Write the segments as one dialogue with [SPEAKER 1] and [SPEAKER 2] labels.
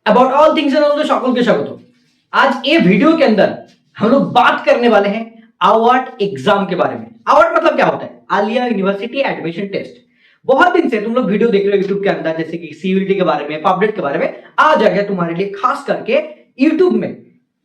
[SPEAKER 1] About all things and সকলকে স্বাগত। आज ये वीडियो के अंदर हम लोग बात करने वाले हैं अवार्ड एग्जाम के बारे में। अवार्ड मतलब क्या होता है? Aliah University admission test. बहुत दिन से तुम लोग वीडियो देख रहे हो यूट्यूब के अंदर, जैसे कि सीयूईटी के बारे में, पब्लिक के बारे में। आ जाएगा तुम्हारे लिए खास करके यूट्यूब में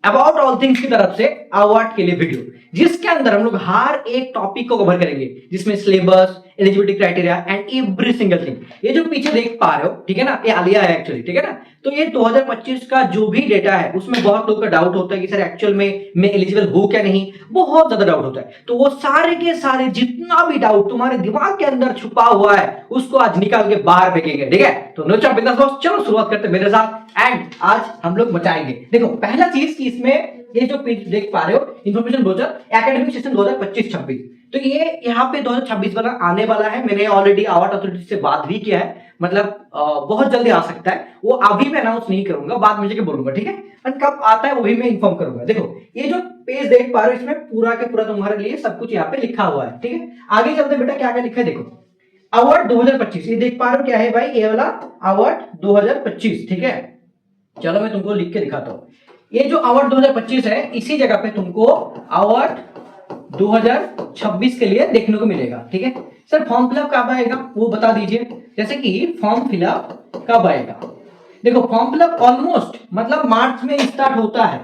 [SPEAKER 1] अबाउट ऑल थिंग्स की तरफ से अवार्ड के लिए वीडियो, जिसके अंदर हम लोग हर एक टॉपिक को कवर करेंगे, जिसमें syllabus, eligibility criteria and every single thing. ये जो पीछे देख पा रहे हो, ठीक है ना, ये आलिया है एक्चुअली, ठीक है ना। तो ये 2025 का जो भी डेटा है उसमें बहुत लोगों का डाउट होता है कि सर एक्चुअल में मैं एलिजिबल हूं क्या नहीं, बहुत ज्यादा डाउट होता है। तो वो सारे के सारे जितना भी डाउट तुम्हारे दिमाग के अंदर छुपा हुआ है उसको आज निकाल के बाहर फेंकेंगे, ठीक है। तो नो चाप बिंदास दोस्त, चलो शुरुआत करते हैं मेरे साथ एंड आज हम लोग मचाएंगे। देखो पहला चीज कि इसमें ये जो पेज देख पा रहे हो, इंफॉर्मेशन ब्रोचर एकेडमिक सेशन 2025-26, तो ये यहाँ पे 2026 वाला आने वाला है। मैंने ऑलरेडी अवार्ड अथॉरिटी से बात भी किया है, मतलब बहुत जल्दी आ सकता है। वो अभी मैं अनाउंस नहीं करूंगा, बाद में जाके बोलूंगा, ठीक है। और कब आता है वो भी मैं इन्फॉर्म करूंगा। देखो ये जो पेज देख पा रहे हो, इसमें पूरा के पूरा तुम्हारे लिए सब कुछ यहाँ पे लिखा हुआ है, ठीक है। आगे चलते बेटा क्या क्या लिखा है देखो। अवार्ड 2025, ये देख पा रहे हो क्या है भाई, ये वाला अवार्ड 2025, ठीक है। चलो मैं तुमको लिख के दिखाता हूँ। ये जो अवार्ड 2025 है, इसी जगह पे तुमको अवार्ड 2026 के लिए देखने को मिलेगा, ठीक है। सर फॉर्म फिलअप कब आएगा वो बता दीजिए। जैसे कि फॉर्म फिलअप कब आएगा, देखो फॉर्म फिलअप ऑलमोस्ट मतलब मार्च में स्टार्ट होता है,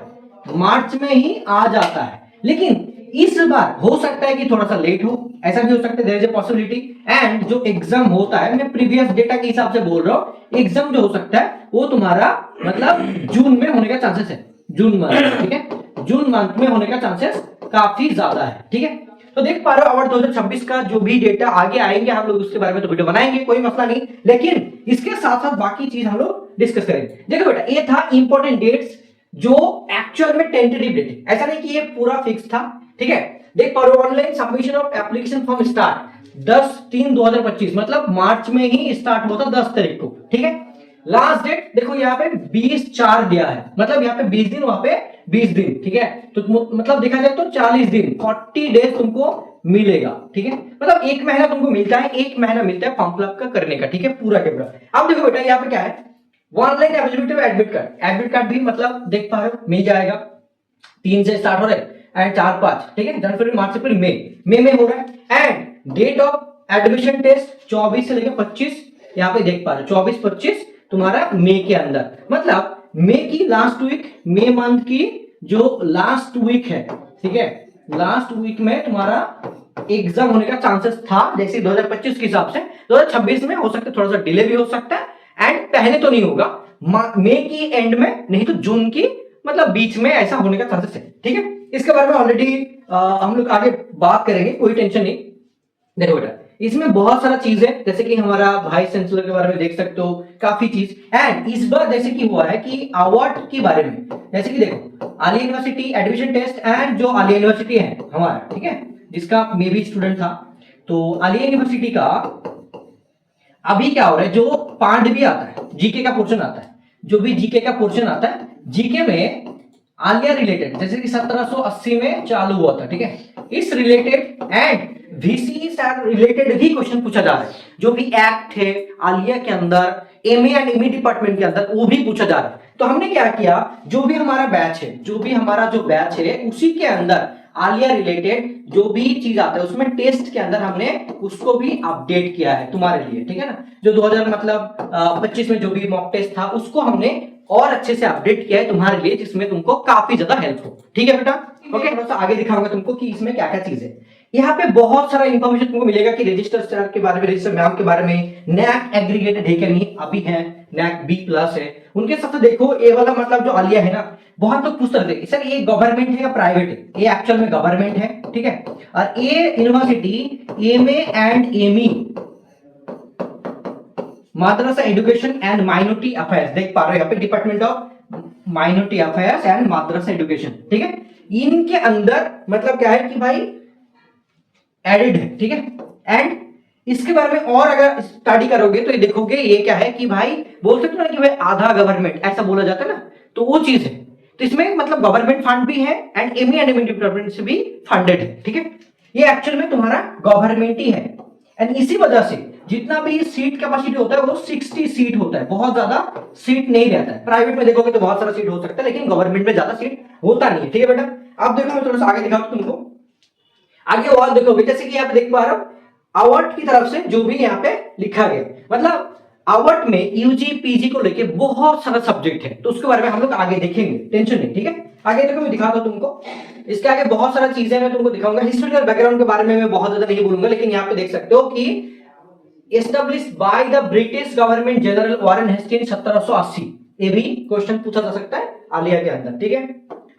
[SPEAKER 1] मार्च में ही आ जाता है। लेकिन इस बार हो सकता है कि थोड़ा सा लेट हो, ऐसा भी हो सकता है, there is a possibility. And जो एग्जाम होता है, मैं प्रीवियस डेटा के हिसाब से बोल रहा हूँ, एग्जाम जो हो सकता है वो तुम्हारा मतलब जून में होने का चांसेस है, जून मंथ, ठीक है। जून मंथ में होने का चांसेस काफी ज्यादा है, ठीक है। तो देख पा रहे हो अवार्ड 2026 का जो भी डेटा आगे आएंगे हम लोग उसके बारे में तो वीडियो बनाएंगे, कोई मसला नहीं। लेकिन इसके साथ साथ बाकी चीज हम लोग डिस्कस करेंगे। देखो बेटा ये था इंपॉर्टेंट डेट्स जो एक्चुअल में टेंटेटिव डेट है, ऐसा नहीं कि ये पूरा फिक्स था, ठीक है। देख पा रहे हो online submission of application form start 10/3/2025, मतलब मार्च में ही स्टार्ट होता 10 तारीख को, ठीक है। लास्ट डेट देखो यहाँ पे 20/4 दिया है, मतलब यहाँ पे 20 दिन, वहां पे 20 दिन, ठीक है। तो मतलब देखा जाए तो 40 दिन 40 डेज तुमको मिलेगा, ठीक है। मतलब एक महीना तुमको मिलता है, एक महीना मिलता है फॉर्म फिलअप का करने का, ठीक है, पूरा के पूरा। अब देखो बेटा यहाँ पे क्या है, online availability admit card, admit card भी मतलब देख पा रहे हो मिल जाएगा। 3 से स्टार्ट हो रहा है एंड 4-5, ठीक है, जनवरी मार्च अप्रैल मई में हो रहा है। And date of admission test 24 से लेकर 25, यहाँ पे देख पा रहे हो 24-25 तुम्हारा मई के अंदर, मतलब मई की लास्ट वीक, मई मंथ की जो लास्ट वीक है, ठीक है, लास्ट वीक में तुम्हारा एग्जाम होने का चांसेस था। जैसे 2025 के हिसाब से 2026 में हो सकता है, थोड़ा सा डिले भी हो सकता है एंड पहले तो नहीं होगा, मई की एंड में, नहीं तो जून की मतलब बीच में ऐसा होने का चांसेस है, ठीक है। इसके बारे में ऑलरेडी हम लोग आगे बात करेंगे, कोई टेंशन नहीं। देखो बेटा इसमें बहुत सारा चीज है, जैसे कि हमारा वाइस चांसलर के बारे में देख सकते हो, काफी चीज। एंड इस बार जैसे कि हुआ है कि अवार्ड के बारे में, जैसे कि देखो Aliah University admission test and जो आलिया यूनिवर्सिटी है हमारा, ठीक है, जिसका मे भी स्टूडेंट था, तो आलिया यूनिवर्सिटी का अभी क्या हो रहा है, जो पार्ट भी आता है, जीके का पोर्शन आता है, जो भी जीके का पोर्शन आता है, जीके में आलिया रिलेटेड जैसे कि 1780 में चालू हुआ था, ठीक है, इस रिलेटेड एंड वीसी से रिलेटेड भी क्वेश्चन पूछा जा रहा है। जो भी एक्ट है आलिया के अंदर, एमए एंड एमई डिपार्टमेंट के अंदर, वो भी पूछा जा रहा है। तो हमने क्या किया, जो भी हमारा बैच है, जो भी हमारा जो बैच है उसी के अंदर आलिया रिलेटेड जो भी चीज आता है उसमें टेस्ट के अंदर हमने उसको भी अपडेट किया है तुम्हारे लिए, ठीक है ना। जो 2000 मतलब 25 में जो भी मॉक टेस्ट था उसको हमने और अच्छे से अपडेट किया है तुम्हारे लिए, जिसमें तुमको काफी ज्यादा हेल्प हो, ठीक है बेटा। ओके थोड़ा सा आगे दिखाऊंगा तुमको कि इसमें क्या क्या चीज है। यहाँ पे बहुत सारा इंफॉर्मेशन तुमको मिलेगा कि रजिस्टर स्टार के बारे में, रजिस्टर मैम के बारे में, नैक एग्रीगेटेड है क्या नहीं, अभी है, नैक B+ है। उनके साथ देखो ये वाला मतलब जो आलिया है ना, बहुत लोग पूछते रहते सर ये गवर्नमेंट है या प्राइवेट है, ये एक्चुअल में गवर्नमेंट है, ठीक है। और ये university MA and ME madrasa education and minority affairs, देख पा रहे हो यहाँ पे department of minority affairs and madrasa education, ठीक है। इनके अंदर मतलब क्या है कि भाई एडेड है, ठीक है। एंड इसके बारे में और अगर स्टडी करोगे तो ये देखोगे ये क्या है कि भाई बोल सकते हो ना कि भाई आधा गवर्नमेंट ऐसा बोला जाता है ना, तो वो चीज है। तो इसमें मतलब गवर्नमेंट फंड भी है and ME and ME department से भी फंडेड है, ठीक है। ये एक्चुअल में तुम्हारा गवर्नमेंट ही है एंड इसी वजह से जितना भी सीट कैपेसिटी होता है वो 60 सीट होता है, बहुत ज्यादा सीट नहीं रहता है। प्राइवेट में देखोगे तो बहुत सारा सीट हो सकता है, लेकिन गवर्नमेंट में ज्यादा सीट होता नहीं है। ठीक है बेटा, अब देखो मैं थोड़ा सा आगे दिखाता हूं तुमको। आगे और देखोगे जैसे कि यहाँ पे देख पा रहे हो अवार्ड की तरफ से जो भी यहाँ पे लिखा गया, मतलब अवार्ड में यूजी पीजी को लेके बहुत सारा सब्जेक्ट है, तो उसके बारे में हम लोग आगे देखेंगे, टेंशन नहीं। ठीक है, आगे देखो मैं दिखाता हूं तुमको, इसके आगे बहुत सारा चीजें मैं तुमको दिखाऊंगा। हिस्टोरिकल बैकग्राउंड के बारे में मैं बहुत ज्यादा नहीं बोलूंगा, लेकिन यहाँ पे देख सकते हो कि established by the British government general Warren Hastings 1780, ये भी क्वेश्चन पूछा जा सकता है आलिया के अंदर। ठीक है,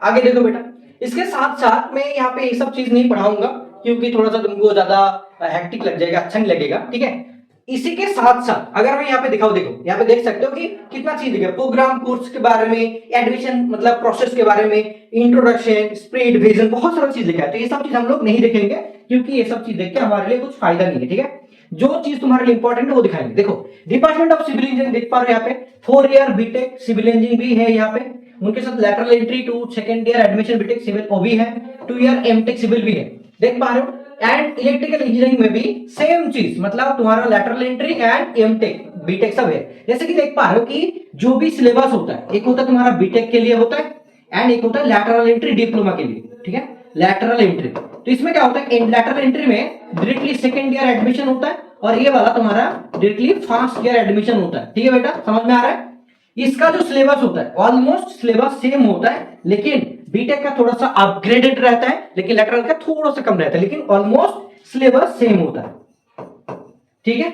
[SPEAKER 1] आगे देखो बेटा, इसके साथ साथ मैं यहाँ पे ये सब चीज नहीं पढ़ाऊंगा क्योंकि थोड़ा सा तुमको ज्यादा हेक्टिक लग जाएगा, अच्छा नहीं लगेगा। ठीक है, इसी के साथ साथ अगर मैं यहाँ पे दिखाऊं, देखो यहाँ पे देख सकते हो कि कितना चीज लिखा है, प्रोग्राम कोर्स के बारे में, एडमिशन मतलब प्रोसेस के बारे में, इंट्रोडक्शन, स्प्रेड, विजन, बहुत सारा चीज लिखा है। तो ये सब चीज हम लोग नहीं देखेंगे क्योंकि ये सब चीज देख के हमारे लिए कुछ फायदा नहीं है। ठीक है, जो चीज तुम्हारे लिए इंपॉर्टेंट है वो दिखाएंगे। देखो डिपार्टमेंट ऑफ सिविल इंजीनियरिंग देख पा रहे हो यहाँ पे, 4 ईयर बीटेक सिविल इंजीनियरिंग भी है यहाँ पे, उनके साथ lateral entry to second year admission BTech civil वो भी है, 2 ईयर एमटेक सिविल भी है, देख पा रहे हो। एंड इलेक्ट्रिकल इंजीनियरिंग में भी सेम चीज, मतलब तुम्हारा lateral entry and MTech BTech सब है। जैसे कि देख पा रहे हो कि जो भी सिलेबस होता है, एक होता है तुम्हारा बीटेक के लिए होता है एंड एक होता है लैटरल एंट्री डिप्लोमा के लिए। ठीक है, लैटरल एंट्री, तो इसमें क्या होता है, लैटरल एंट्री में डायरेक्टली सेकंड ईयर एडमिशन होता है और ये वाला तुम्हारा डायरेक्टली फर्स्ट ईयर एडमिशन होता है। ठीक है बेटा, समझ में आ रहा है। इसका जो सिलेबस होता है ऑलमोस्ट सिलेबस सेम होता है, लेकिन बीटेक का थोड़ा सा अपग्रेडेड रहता है, लेकिन लैटरल का थोड़ा सा कम रहता है, लेकिन ऑलमोस्ट सिलेबस सेम होता है। ठीक है,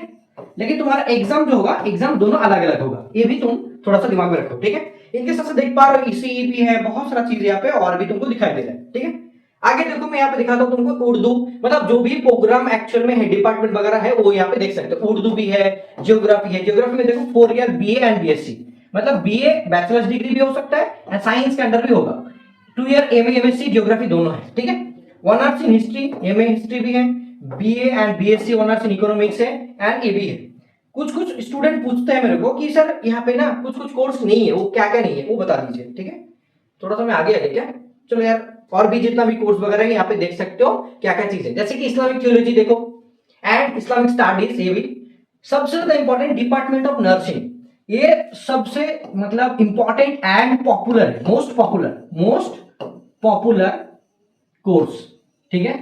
[SPEAKER 1] लेकिन तुम्हारा एग्जाम जो होगा, एग्जाम दोनों अलग अलग होगा, ये भी तुम थोड़ा सा दिमाग में रखो। ठीक है, इनके साथ देख पा रहे हो ईसीई भी है, बहुत सारा चीज यहाँ पे और भी तुमको दिखाई दे रहा है। ठीक है, आगे देखो मैं यहाँ पे दिखाता हूँ तुमको उर्दू, मतलब जो भी प्रोग्राम एक्चुअल में है, डिपार्टमेंट वगैरह है वो यहाँ पे देख सकते हो। उर्दू भी है, ज्योग्राफी है, ज्योग्राफी में देखो 4 ईयर बीए एंड बीएससी, मतलब बीए बैचलर्स डिग्री भी हो सकता है एंड साइंस के अंदर भी होगा, 2 ईयर एमए एमएससी ज्योग्राफी दोनों है। ठीक है, honours in history, MA history भी है, BA and BSc honours in economics है एंड ये भी है। कुछ कुछ स्टूडेंट पूछते हैं मेरे को कि सर यहाँ पे ना कुछ कुछ कोर्स नहीं है, वो क्या क्या नहीं है वो बता दीजिए। ठीक है, थोड़ा सा मैं आगे आ गया, चलो यार, और भी जितना भी कोर्स वगैरह है यहाँ पे देख सकते हो क्या क्या चीज है। जैसे कि इस्लामिक थियोलॉजी देखो एंड इस्लामिक स्टडीज, ये भी सबसे ज्यादा इंपॉर्टेंट डिपार्टमेंट ऑफ नर्सिंग, ये सबसे मतलब इंपॉर्टेंट एंड पॉपुलर है, मोस्ट पॉपुलर कोर्स। ठीक है,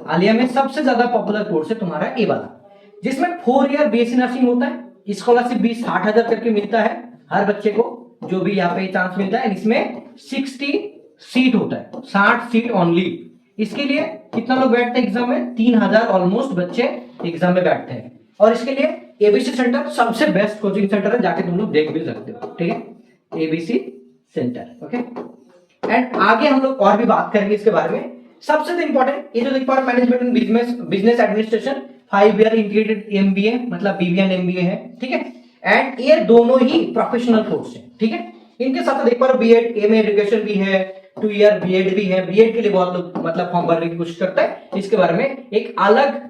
[SPEAKER 1] आलिया में सबसे ज्यादा पॉपुलर कोर्स है तुम्हारा ये वाला, जिसमें 4 ईयर बीएससी नर्सिंग होता है। स्कॉलरशिप भी 60,000 करके मिलता है हर बच्चे को, जो भी यहाँ पे चांस मिलता है। इसमें 60 सीट होता है, 60 सीट ओनली। इसके लिए कितना लोग बैठते हैं एग्जाम में, 3000 ऑलमोस्ट बच्चे एग्जाम में बैठते हैं। और इसके लिए एबीसी सेंटर सबसे बेस्ट कोचिंग सेंटर है, जाके तुम लोग देख भी सकते हो। ठीक है, एबीसी सेंटर। ओके, एंड आगे हम लोग और भी बात करेंगे इसके बारे में। सबसे इंपॉर्टेंट ये जो देख पा रहे management and business administration 5 year integrated MBA, मतलब बीबीए एंड एमबीए है। ठीक है, एंड ये दोनों ही प्रोफेशनल कोर्स है। ठीक है, इनके साथ देख पा रहे बीएड एमए एजुकेशन भी है, 2 ईयर बीएड भी है। बीएड के लिए बहुत लोग मतलब फॉर्म भरने की कोशिश करता है, इसके बारे में एक अलग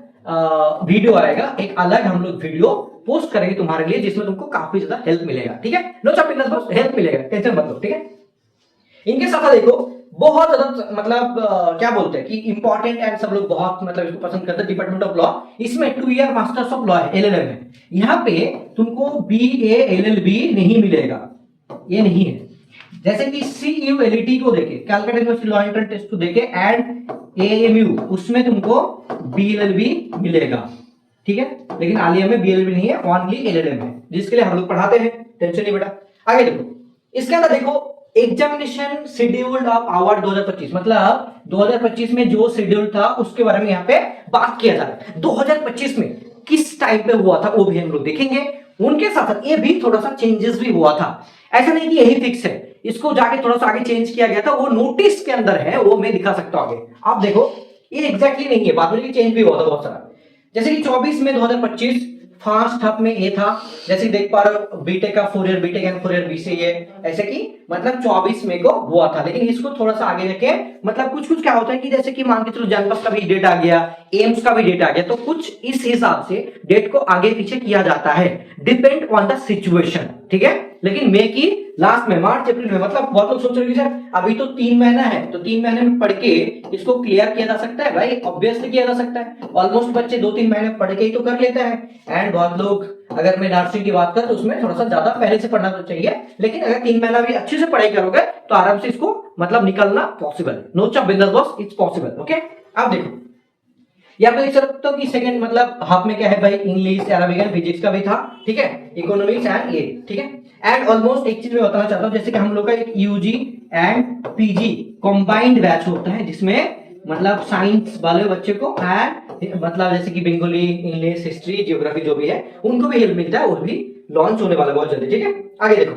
[SPEAKER 1] वीडियो आएगा, एक अलग हम लोग वीडियो पोस्ट करेंगे तुम्हारे लिए, जिसमें तुमको काफी ज्यादा हेल्प मिलेगा। ठीक है, नो चैप्टर बस हेल्प मिलेगा, टेंशन मत लो। ठीक है, इनके साथ देखो बहुत ज्यादा मतलब क्या बोलते हैं कि इंपॉर्टेंट एंड सब लोग बहुत मतलब इसको पसंद करते हैं, डिपार्टमेंट ऑफ लॉ। इसमें 2 ईयर मास्टर्स ऑफ लॉ है, एलएलएम है। यहाँ पे तुमको बीए एलएलबी नहीं मिलेगा, ये नहीं है। जैसे कि सीयूएलटी को देखे, Calcutta University law entrance test को देखे एंड एएमयू, उसमें तुमको बीएलएलबी मिलेगा। ठीक है, लेकिन आलिया में बीएलएलबी नहीं है, ओनली एलएलएम है, जिसके लिए हम लोग पढ़ाते हैं, टेंशन नहीं बेटा। आगे देखो, इसके अंदर देखो एग्जामिनेशन शेड्यूल्ड ऑफ अवार्ड 2025, मतलब 2025 में जो शेड्यूल था उसके बारे में यहाँ पे बात किया जा रहा है। 2025 में किस टाइम पे हुआ था वो भी हम लोग देखेंगे। उनके साथ ये भी थोड़ा सा चेंजेस भी हुआ था, ऐसा नहीं कि यही फिक्स है, इसको जाके थोड़ा सा आगे चेंज किया गया था, वो नोटिस के अंदर है, वो मैं दिखा सकता हूं आगे। आप देखो ये एग्जैक्टली नहीं है, बाद में चेंज भी हुआ था बहुत सारा। जैसे कि 24 में 2025 फर्स्ट हाफ में ये था, जैसे देख पा रहे हो बीटेक का 4 year BTech and 4 year BCA, ऐसे कि मतलब 24 में को हुआ था। लेकिन इसको थोड़ा सा आगे रखे, मतलब कुछ कुछ क्या होता है कि जैसे कि मान के चलो जनपद का भी डेट आ गया, एम्स का भी डेट आ गया, तो कुछ इस हिसाब से डेट को आगे पीछे किया जाता है, डिपेंड ऑन द सिचुएशन। ठीक है, लेकिन मे की लास्ट में, मार्च अप्रैल में। मतलब बहुत लोग सोच रहे हैं कि सर अभी तो 3 महीना है, तो 3 महीने में पढ़ के इसको क्लियर किया जा सकता है। भाई ऑब्वियसली किया जा सकता है, ऑलमोस्ट बच्चे 2-3 महीने पढ़ के ही तो कर लेते हैं। एंड बहुत लोग, अगर मैं नर्सिंग की बात करूं तो उसमें थोड़ा सा ज्यादा पहले से पढ़ना तो चाहिए, लेकिन अगर 3 महीना भी अच्छे से पढ़ाई करोगे तो आराम से इसको मतलब निकलना पॉसिबल। नो चाप बिंदास बॉस, इट्स पॉसिबल। ओके, अब देखो यहाँ पे देख सकते हो कि सेकंड मतलब हाफ में क्या है भाई, इंग्लिश, अरबिक एंड फिजिक्स का भी था, ठीक है, इकोनॉमिक्स एंड ये, ठीक है। एंड ऑलमोस्ट एक चीज मैं बताना चाहता हूँ, जैसे कि हम लोग का एक UG and PG combined batch होता है, जिसमें मतलब साइंस वाले बच्चे को एंड मतलब जैसे कि बंगाली, इंग्लिश, हिस्ट्री, जियोग्राफी जो भी है उनको भी हेल्प मिलता है, वो भी लॉन्च होने वाला बहुत जल्दी, ठीक है। आगे देखो,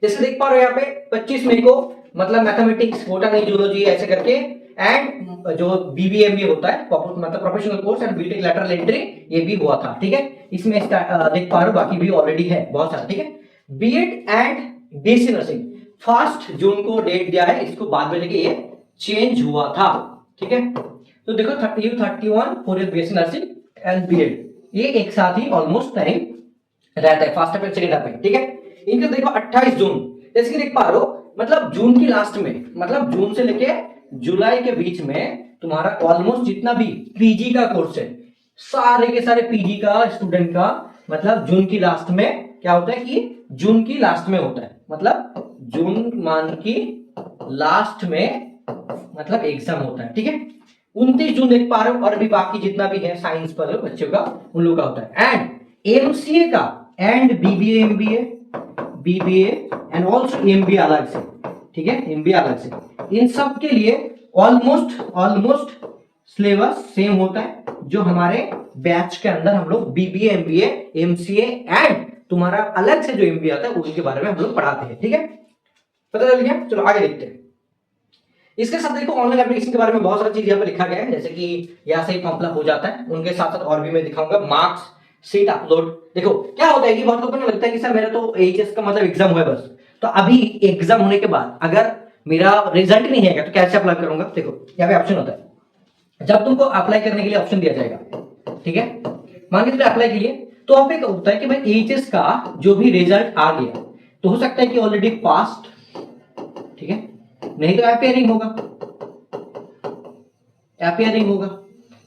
[SPEAKER 1] जैसे देख पा रहे हो यहाँ पे 25 मई को मतलब मैथमेटिक्स, बोटनी, जूलॉजी ऐसे करके, एंड जो बीबीएमबी होता है मतलब professional course and BTech lateral entry, ये भी हुआ था, ठीक है। इसमें देख पा रहे हो बाकी भी ऑलरेडी है बहुत सारा, ठीक है। बीएड एंड बीएससी नर्सिंग 1 जून को डेट दिया है, इसको बाद में लेके ये चेंज हुआ था, ठीक है। तो देखो 31 for BSc nursing and BEd, ये एक साथ ही ऑलमोस्ट टाइम रहता है, फर्स्ट अप्रैल सेकंड अप्रैल, ठीक है। इनका देखो 28 जून, जैसे कि देख पा रहे हो मतलब जून की लास्ट में, मतलब जून से लेके जुलाई के बीच में तुम्हारा ऑलमोस्ट जितना भी पीजी का कोर्स है, सारे के सारे पीजी का स्टूडेंट का मतलब जून की लास्ट में क्या होता है कि जून की लास्ट में होता है, मतलब जून मान की लास्ट में मतलब एग्जाम होता है, ठीक है। 29 जून देख पा रहे हो, और भी बाकी जितना भी है साइंस पर बच्चों का उन लोगों का होता है। एंड एमसीए का and BBA, BBA and also MBA अलग से, ठीक है, एमबीए अलग से, इन सब के लिए ऑलमोस्ट सिलेबस सेम होता है, जो हमारे बैच के अंदर हम लोग बीबीए, एमबीए, एमसीए एंड तुम्हारा अलग से जो एमबीए आता है उनके बारे में हम लोग पढ़ाते हैं, ठीक है, पता चल गया। चलो आगे देखते हैं। इसके साथ देखो ऑनलाइन एप्लीकेशन के बारे में बहुत सारी चीज यहाँ पे लिखा गया है, जैसे कि यहाँ से फॉर्म फिलअप हो जाता है, उनके साथ साथ और भी मैं दिखाऊंगा, मार्क्स शीट अपलोड। देखो क्या होता है कि बहुत लोगों को लगता है कि सर मेरा तो एचएस का मतलब एग्जाम हुआ है बस, तो अभी एग्जाम होने के बाद अगर मेरा रिजल्ट नहीं आएगा तो कैसे अप्लाई करूंगा। देखो यहाँ पे ऑप्शन होता है, जब तुमको अप्लाई करने के लिए ऑप्शन दिया जाएगा, ठीक है, मान के चलिए अप्लाई के लिए, तो वहां पे होता है कि भाई एचएस का जो भी रिजल्ट आ गया तो हो सकता है कि ऑलरेडी पास्ट, ठीक है, नहीं तो अपियरिंग होगा, अपियरिंग होगा,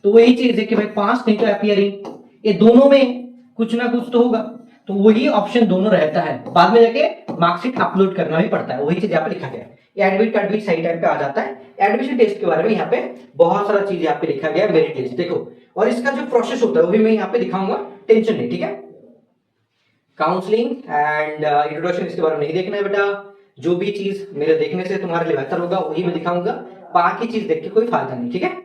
[SPEAKER 1] तो वही चीज है कि भाई पास नहीं तो अपियरिंग, ये दोनों में कुछ ना कुछ तो होगा, तो वही ऑप्शन दोनों रहता है, बाद में जाके मार्कशीट अपलोड करना भी पड़ता है, वही चीज यहाँ पे लिखा गया है। एडमिट कार्ड भी सही टाइम पे आ जाता है। एडमिशन टेस्ट के बारे में यहाँ पे बहुत सारा चीज यहाँ पे लिखा गया है, मेरिट लिस्ट देखो, और इसका जो प्रोसेस होता है वो भी मैं यहाँ पे दिखाऊंगा, टेंशन नहीं, ठीक है। काउंसलिंग एंड इंट्रोडक्शन इसके बारे में नहीं देखना है बेटा, जो भी चीज मेरे देखने से तुम्हारे लिए बेहतर होगा वही मैं दिखाऊंगा, बाकी चीज देख के कोई फायदा नहीं, ठीक है।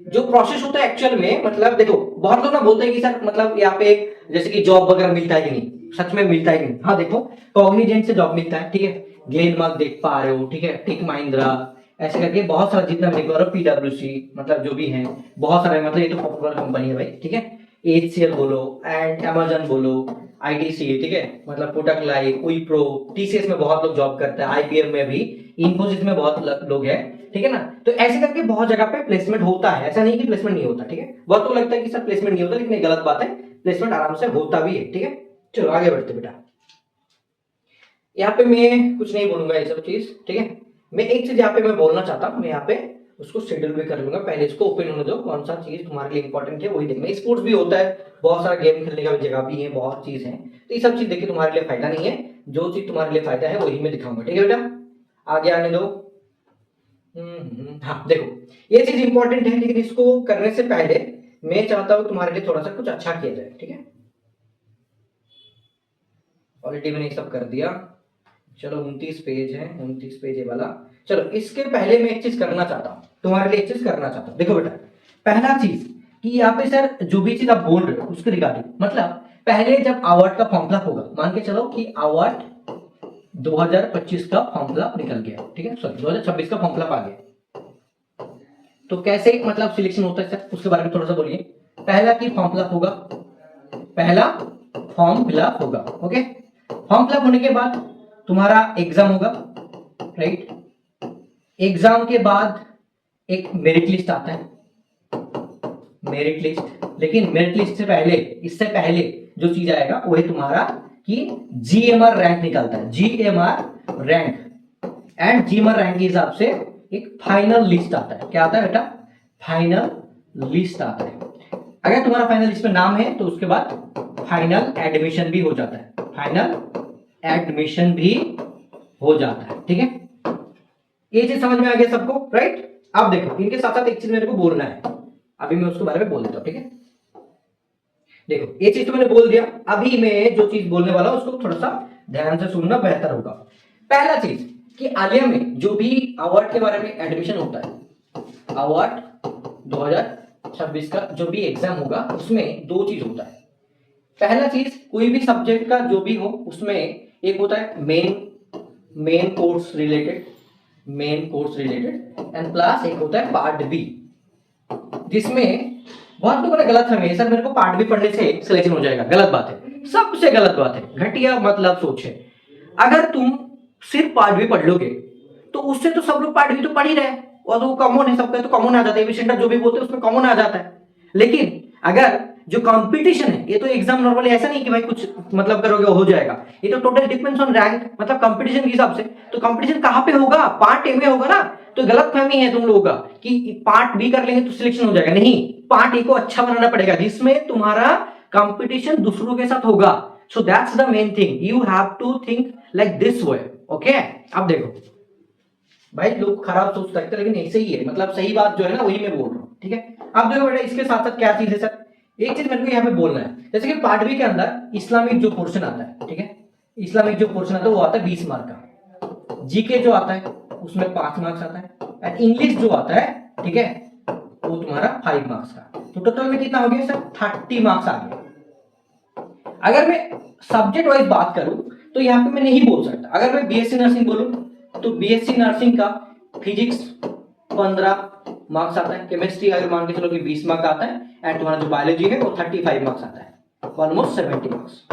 [SPEAKER 1] जो प्रोसेस होता है एक्चुअल में, मतलब देखो बहुत लोग ना बोलते हैं कि सर मतलब यहाँ पे जैसे कि जॉब वगैरह मिलता है कि नहीं, सच में मिलता है कि नहीं। हाँ देखो, कॉग्निजेंट से जॉब मिलता है, ठीक है, ग्लेनमार्क देख पा रहे हो, ठीक है, टेक महिंद्रा, ऐसे करके बहुत सारा जितना भी देख पा रहे हो, पीडब्ल्यूसी मतलब जो भी है बहुत सारे, मतलब ये तो पॉपुलर कंपनी है भाई, ठीक है, एचसीएल बोलो एंड अमेजन बोलो, आईटीसी, ठीक है, मतलब कोटक लाइफ, विप्रो, टीसीएस में बहुत लोग जॉब करते हैं, आईबीएम में भी, इन्फोसिस में बहुत लोग हैं, ठीक है ना। तो ऐसे करके बहुत जगह पे प्लेसमेंट होता है, ऐसा नहीं कि प्लेसमेंट नहीं होता, ठीक है। बहुत तो लगता है कि सर प्लेसमेंट नहीं होता, लेकिन ये गलत बात है, प्लेसमेंट आराम से होता भी है, ठीक है। चलो आगे बढ़ते बेटा, यहाँ पे मैं कुछ नहीं बोलूंगा ये सब चीज, ठीक है। मैं एक चीज यहाँ पे मैं बोलना चाहता हूँ, मैं यहाँ पे उसको शेड्यूल भी कर लूंगा, पहले इसको ओपन होने दो, कौन सा चीज तुम्हारे लिए इंपॉर्टेंट है वही देखना। स्पोर्ट्स भी होता है, बहुत सारा गेम खेलने का भी जगह भी है, बहुत चीज है, तो ये सब चीज देखिए तुम्हारे लिए फायदा नहीं है, जो चीज तुम्हारे लिए फायदा है वही मैं दिखाऊंगा, ठीक है बेटा। आगे आने दो। हाँ देखो, ये चीज इंपॉर्टेंट है, लेकिन इसको करने से पहले मैं चाहता हूं तुम्हारे लिए थोड़ा सा कुछ अच्छा किया जाए, ठीक है। ऑलरेडी मैंने ये सब कर दिया, चलो 29 पेज है, 29 पेज है वाला। चलो इसके पहले मैं एक चीज करना चाहता हूँ, तुम्हारे लिए एक चीज करना चाहता हूँ। देखो बेटा, पहला चीज कि यहाँ पे सर जो भी चीज आप बोल रहे हो उसके रिगार्डिंग, मतलब पहले जब अवार्ड का फॉर्म फिलअप होगा, मान के चलो कि अवार्ड 2025 का फॉर्म फिलअप निकल गया, ठीक है, सॉरी 2026 का फॉर्म फिलअप आ गया, तो कैसे मतलब सिलेक्शन होता है सर, उसके बारे में थोड़ा सा बोलिए। पहला की फॉर्म फिलअप होगा, पहला फॉर्म फिलअप होगा, ओके। फॉर्म फिलअप होने के बाद तुम्हारा एग्जाम होगा, राइट। एग्जाम के बाद एक मेरिट लिस्ट आता है, मेरिट लिस्ट, लेकिन मेरिट लिस्ट से पहले, इससे पहले जो चीज आएगा वो है तुम्हारा कि जीएमआर रैंक निकालता है, GMR rank, and GMR rank के हिसाब से एक फाइनल लिस्ट आता है। क्या आता है बेटा? फाइनल लिस्ट आता है। अगर तुम्हारा फाइनल लिस्ट में नाम है तो उसके बाद फाइनल एडमिशन भी हो जाता है, फाइनल एडमिशन भी हो जाता है। ठीक है, ये चीज समझ में आ गया सबको, राइट? अब देखो इनके साथ साथ एक चीज मेरे को बोलना है, अभी मैं उसके बारे में बोल देता हूं। ठीक है, देखो ये चीज तो मैंने बोल दिया, अभी मैं जो चीज बोलने वाला हूं उसको थोड़ा सा ध्यान से सुनना बेहतर होगा। पहला चीज कि आलिया में जो भी अवार्ड के बारे में एडमिशन होता है, अवार्ड 2026 का जो भी एग्जाम होगा उसमें दो चीज होता है। पहला चीज, कोई भी सब्जेक्ट का जो भी हो उसमें एक होता है main course related, and plus एक होता है पार्ट बी, जिसमें बहुत लोगों ने गलत फहमी है, सर मेरे को पार्ट बी पढ़ने से सिलेक्शन हो जाएगा। गलत बात है, सबसे गलत बात है, घटिया मतलब सोच है। अगर तुम सिर्फ पार्ट बी पढ़ लोगे तो उससे तो सब लोग पार्ट बी तो पढ़ ही रहे हैं, और तो कॉमन है, सबका तो कॉमन आ जाता है, स्टैंडर्ड जो भी बोलते हैं उसमें कॉमन आ जाता है। लेकिन अगर जो कंपटीशन है, ये तो एग्जाम नॉर्मली ऐसा नहीं कि भाई कुछ मतलब करोगे हो जाएगा, ये तो टोटल डिपेंड्स ऑन रैंक, मतलब कंपटीशन के हिसाब से। तो कंपटीशन कहां पे होगा? पार्ट ए में होगा ना। तो गलत फहमी है तुम लोगों का कि पार्ट बी कर लेंगे तो सिलेक्शन हो जाएगा। नहीं, पार्ट ए को अच्छा बनाना पड़ेगा जिसमें तुम्हारा कंपटीशन दूसरों के साथ होगा। So that's the main thing, you have to think like this way. Okay, अब देखो भाई लोग खराब सोच सकते हैं, लेकिन ऐसे ही है, मतलब सही बात जो है ना वही मैं बोल रहा हूँ। ठीक है, अब देखो बेटा इसके साथ साथ क्या चीज है सर, एक चीज मेरे को यहाँ पे बोलना है। जैसे कि पार्ट बी के अंदर इस्लामिक जो पोर्शन आता है, ठीक है, इस्लामिक जो पोर्शन आता है वो आता है 20 मार्क का, जीके जो आता है उसमें 5 मार्क्स आता है, एंड इंग्लिश जो आता है, ठीक है, वो तुम्हारा 5 मार्क्स का। तो टोटल में कितना हो गया सर? 30 मार्क्स आ गया। अगर मैं सब्जेक्ट वाइज बात करूं तो यहाँ पे मैं नहीं बोल सकता। अगर मैं बीएससी नर्सिंग बोलूं तो बीएससी नर्सिंग का फिजिक्स 15 मार्क्स आता है, केमिस्ट्री अगर मान के चलो कि 20 मार्क्स आता है, एंड तुम्हारा जो बायोलॉजी है वो 35 मार्क्स आता है, ऑलमोस्ट 70 मार्क्स।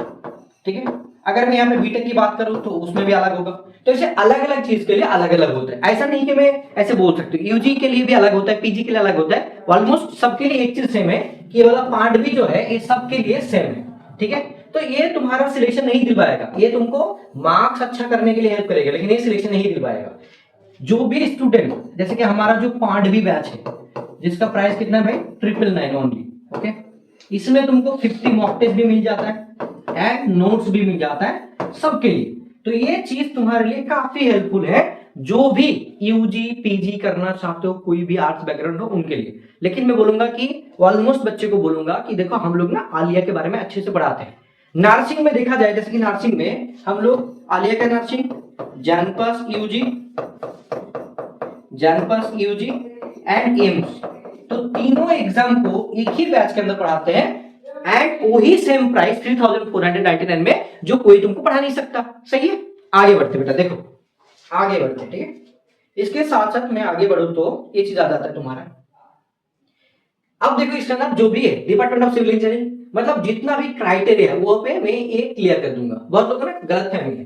[SPEAKER 1] ठीक है, अगर मैं यहाँ पे बीटेक की बात करूं तो उसमें भी अलग होगा। तो ऐसे अलग अलग चीज के लिए अलग अलग होता है, ऐसा नहीं कि मैं ऐसे बोल सकती हूँ। यूजी के लिए भी अलग होता है, पीजी के लिए अलग होता है, ऑलमोस्ट सबके लिए एक चीज सेम है कि ये वाला पार्ट भी जो है ये सबके लिए सेम है। ठीक है, तो ये तुम्हारा सिलेक्शन नहीं दिलवाएगा, ये तुमको मार्क्स अच्छा करने के लिए हेल्प करेगा, लेकिन ये सिलेक्शन नहीं दिलवाएगा। जो भी स्टूडेंट, जैसे कि हमारा जो पार्ट बी बैच है जिसका प्राइस कितना है भाई? 999 ओनली। ओके, इसमें तुमको 50 मॉक टेस्ट भी मिल जाता है एंड नोट्स भी मिल जाता है सबके लिए। तो ये चीज तुम्हारे लिए काफी हेल्पफुल है, जो भी यूजी पीजी करना चाहते हो, कोई भी आर्ट्स बैकग्राउंड हो उनके लिए। लेकिन मैं बोलूंगा कि ऑलमोस्ट बच्चे को बोलूंगा कि देखो हम लोग ना आलिया के बारे में अच्छे से पढ़ाते हैं। नर्सिंग में देखा जाए, जैसे कि नर्सिंग में हम लोग आलिया का नर्सिंग, जनपस यूजी एंड एम्स, तो तीनों एग्जाम को एक ही बैच के अंदर पढ़ाते हैं, एंड वही सेम प्राइस 3499 में, जो कोई तुमको पढ़ा नहीं सकता। सही है, आगे बढ़ते बेटा, देखो आगे बढ़ते। ठीक है, इसके साथ साथ मैं आगे बढ़ू तो ये चीज आ जाता है तुम्हारा। अब देखो इसके अंदर जो भी है डिपार्टमेंट ऑफ सिविल इंजीनियरिंग, मतलब जितना भी क्राइटेरिया है वो पे मैं एक क्लियर कर दूंगा। बहुत लोगों ने गलत फहमी है।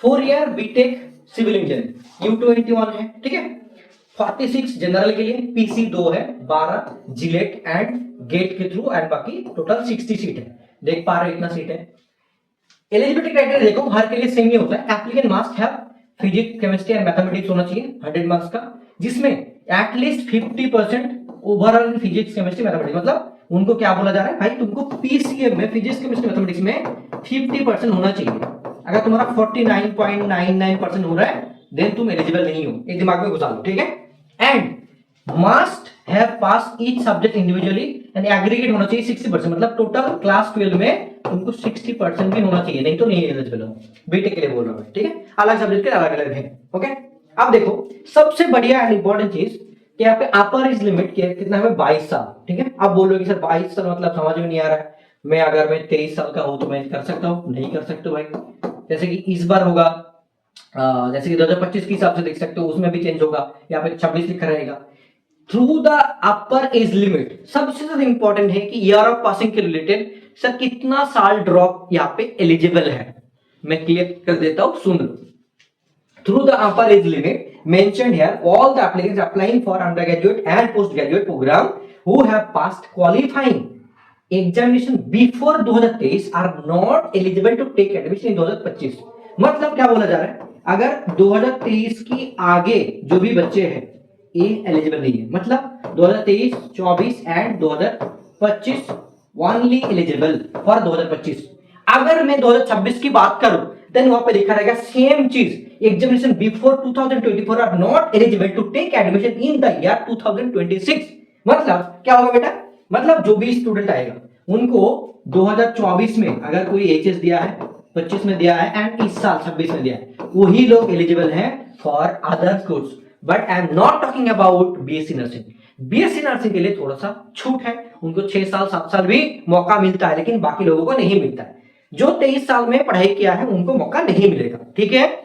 [SPEAKER 1] 4 year BTech civil engineering U281 है, ठीक है, 46 जनरल के लिए, पीसी 2 है, 12 जिलेट एंड गेट के थ्रू, एंड बाकी टोटल 60 सीट है। देख पा रहे हो इतना सीट है। एलिजिबिलिटी क्राइटेरिया देखो हर के लिए सेम ही होता है। Applicant must have physics chemistry and mathematics होना चाहिए 100 मार्क्स का, जिसमें at least 50% overall physics chemistry mathematics, मतलब उनको क्या बोला जा रहा है भाई, तुमको पीसीएम में फिजिक्स केमिस्ट्री मैथमेटिक्स में 50% होना चाहिए। अगर तुम्हारा 49.99% हो रहा है देन तुम एलिजिबल नहीं हो, ये दिमाग में घुसा लो। ठीक है, and must have pass each subject individually and aggregate होना चाहिए 60%, मतलब टोटल क्लास 12 में तुमको 60% भी होना चाहिए, नहीं तो नहीं एलिजिबल हो। बीटेक के लिए बोल रहा हूं, ठीक है, अलग सब्जेक्ट के अलग अलग है। ओके, अब देखो सबसे बढ़िया एंड इंपॉर्टेंट चीज कि यहाँ पे अपर एज लिमिट कितना है? 22 साल। ठीक है, अब बोलोगे सर 22 साल मतलब समझ में नहीं आ रहा है, मैं अगर मैं 23 साल का हूं तो मैं कर सकता हूं? नहीं कर सकते भाई। जैसे कि इस बार होगा, जैसे कि 2025 के हिसाब से देख सकते हो, उसमें भी चेंज होगा, यहाँ पे 26 लिखा रहेगा। Through the upper age limit सबसे ज्यादा इंपॉर्टेंट है कि ईयर ऑफ पासिंग के रिलेटेड सर कितना साल ड्रॉप यहाँ पे एलिजिबल है, मैं क्लियर कर देता हूं, सुन लो। Through the upper age limit mentioned here, all the applicants applying for undergraduate and postgraduate program who have passed qualifying examination before 2023 are not eligible to take admission in 2025। मतलब क्या बोला जा रहा है, अगर 2023 की आगे जो भी बच्चे हैं ये एलिजिबल नहीं है, मतलब 2023, 24 एंड 2025 ओनली एलिजिबल फॉर 2025। अगर मैं 2026 की बात करूं देन वहां पे लिखा रहेगा सेम चीज, examination before 2024 are not eligible to take admission in the year 2026। मतलब क्या होगा बेटा, मतलब जो भी स्टूडेंट आएगा उनको 2024 में अगर कोई एचएस दिया है, 25 में दिया है एंड इस साल 26 में दिया है, वही लोग एलिजिबल हैं for other course. But I am not talking about BSc nursing. BSc nursing के लिए थोड़ा सा छूट है, उनको 6 साल 7 साल भी मौका मिलता है, लेकिन बाकी लोगों को नहीं मिलता है। जो 23 साल में पढ़ाई किया है उनको मौका नहीं मिलेगा, ठीक है।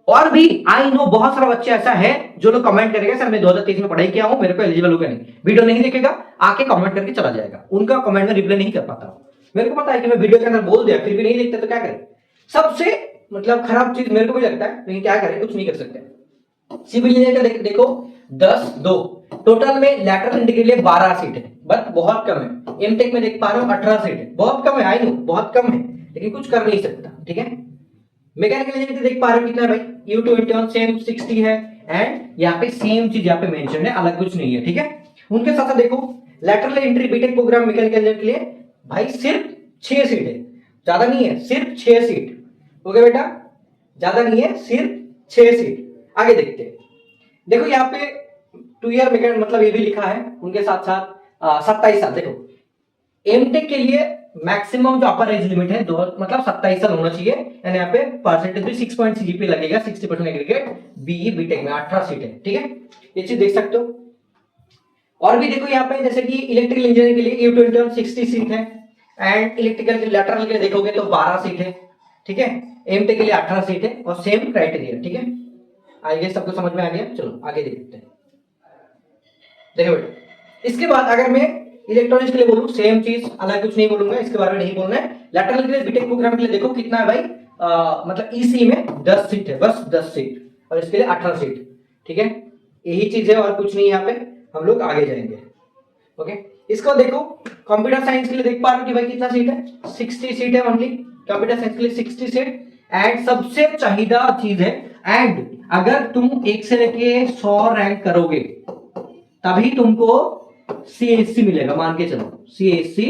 [SPEAKER 1] और भी आई नो बहुत सारा बच्चा ऐसा है जो लोग कमेंट करेगा सर मैं 2023 में पढ़ाई किया हूं, मेरे को एलिजिबल होगा नहीं, वीडियो नहीं देखेगा, आके कमेंट करके चला जाएगा, उनका कमेंट में रिप्लाई नहीं कर पाता। मेरे को पता है कि मैं वीडियो के अंदर बोल दिया फिर भी नहीं देखते तो क्या करें। सबसे मतलब खराब चीज मेरे को भी लगता है, लेकिन क्या करें, कुछ नहीं कर सकते। सिविल इंजीनियर का देखो 10-2 टोटल में लैटरल एंट्री के लिए 12 सीट है, बट बहुत कम है। एमटेक में देख पा रहे हो 18 सीट है, बहुत कम है, आई नो बहुत कम है, लेकिन कुछ कर नहीं सकता, ठीक है। मैकेनिकल इंजीनियरिंग देख पा रहे हो कितना है भाई, U21 सेम 60 है एंड यहाँ पे सेम चीज यहाँ पे मेंशन है, अलग कुछ नहीं है, ठीक है। उनके साथ साथ देखो lateral entry BTech program mechanical engineering के लिए भाई सिर्फ 6 सीट है, ज्यादा नहीं है, सिर्फ 6 सीट। ओके बेटा, ज्यादा नहीं है, सिर्फ 6 सीट। आगे देखते हैं, देखो यहाँ पे 2 ईयर मैकेनिकल मतलब ये भी लिखा है, उनके साथ साथ 27 साल। देखो एमटेक के लिए मैक्सिमम जो अपर एज लिमिट है दो मतलब 27 साल होना चाहिए, एंड यहाँ पे परसेंटेज भी 6 सीजीपी लगेगा, 60% एग्रीगेट। बीई बीटेक में 18 सीट है, ठीक है, ये चीज देख सकते हो। और भी देखो यहाँ पे जैसे कि इलेक्ट्रिकल इंजीनियरिंग के लिए U21 60 सीट है एंड इलेक्ट्रिकल के लैटरल के लिए देखोगे तो 12 सीट है, ठीक है। एमटेक के लिए 18 सीट है और सेम क्राइटेरिया, ठीक है। आई गेस सबको समझ में आ गया, चलो आगे देखते हैं। देखो बेटा इसके बाद अगर मैं इलेक्ट्रॉनिक्स के लिए बोलूं सेम चीज, अलग कुछ नहीं बोलूंगा, इसके बारे में नहीं बोलना है। लैटरल के लिए बीटेक प्रोग्राम के लिए देखो कितना है भाई, मतलब ईसी में 10 सीट है, बस 10 सीट, और इसके लिए 18 सीट, ठीक है। यही चीज है और कुछ नहीं, यहाँ पे हम लोग आगे जाएंगे। ओके, इसको देखो कंप्यूटर साइंस के लिए देख पा रहे हो कि भाई कितना सीट है, 60 सीट है ओनली कंप्यूटर साइंस के लिए, 60 सीट। एंड सबसे चाहिदा चीज है, एंड अगर तुम 1 से लेके 100 रैंक करोगे तभी तुमको CSC मिलेगा, मान के चलो CSC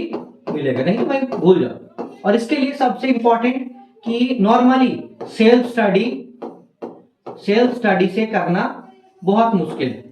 [SPEAKER 1] मिलेगा, नहीं तो भाई भूल जाओ। और इसके लिए सबसे इंपॉर्टेंट कि नॉर्मली सेल्फ स्टडी से करना बहुत मुश्किल है,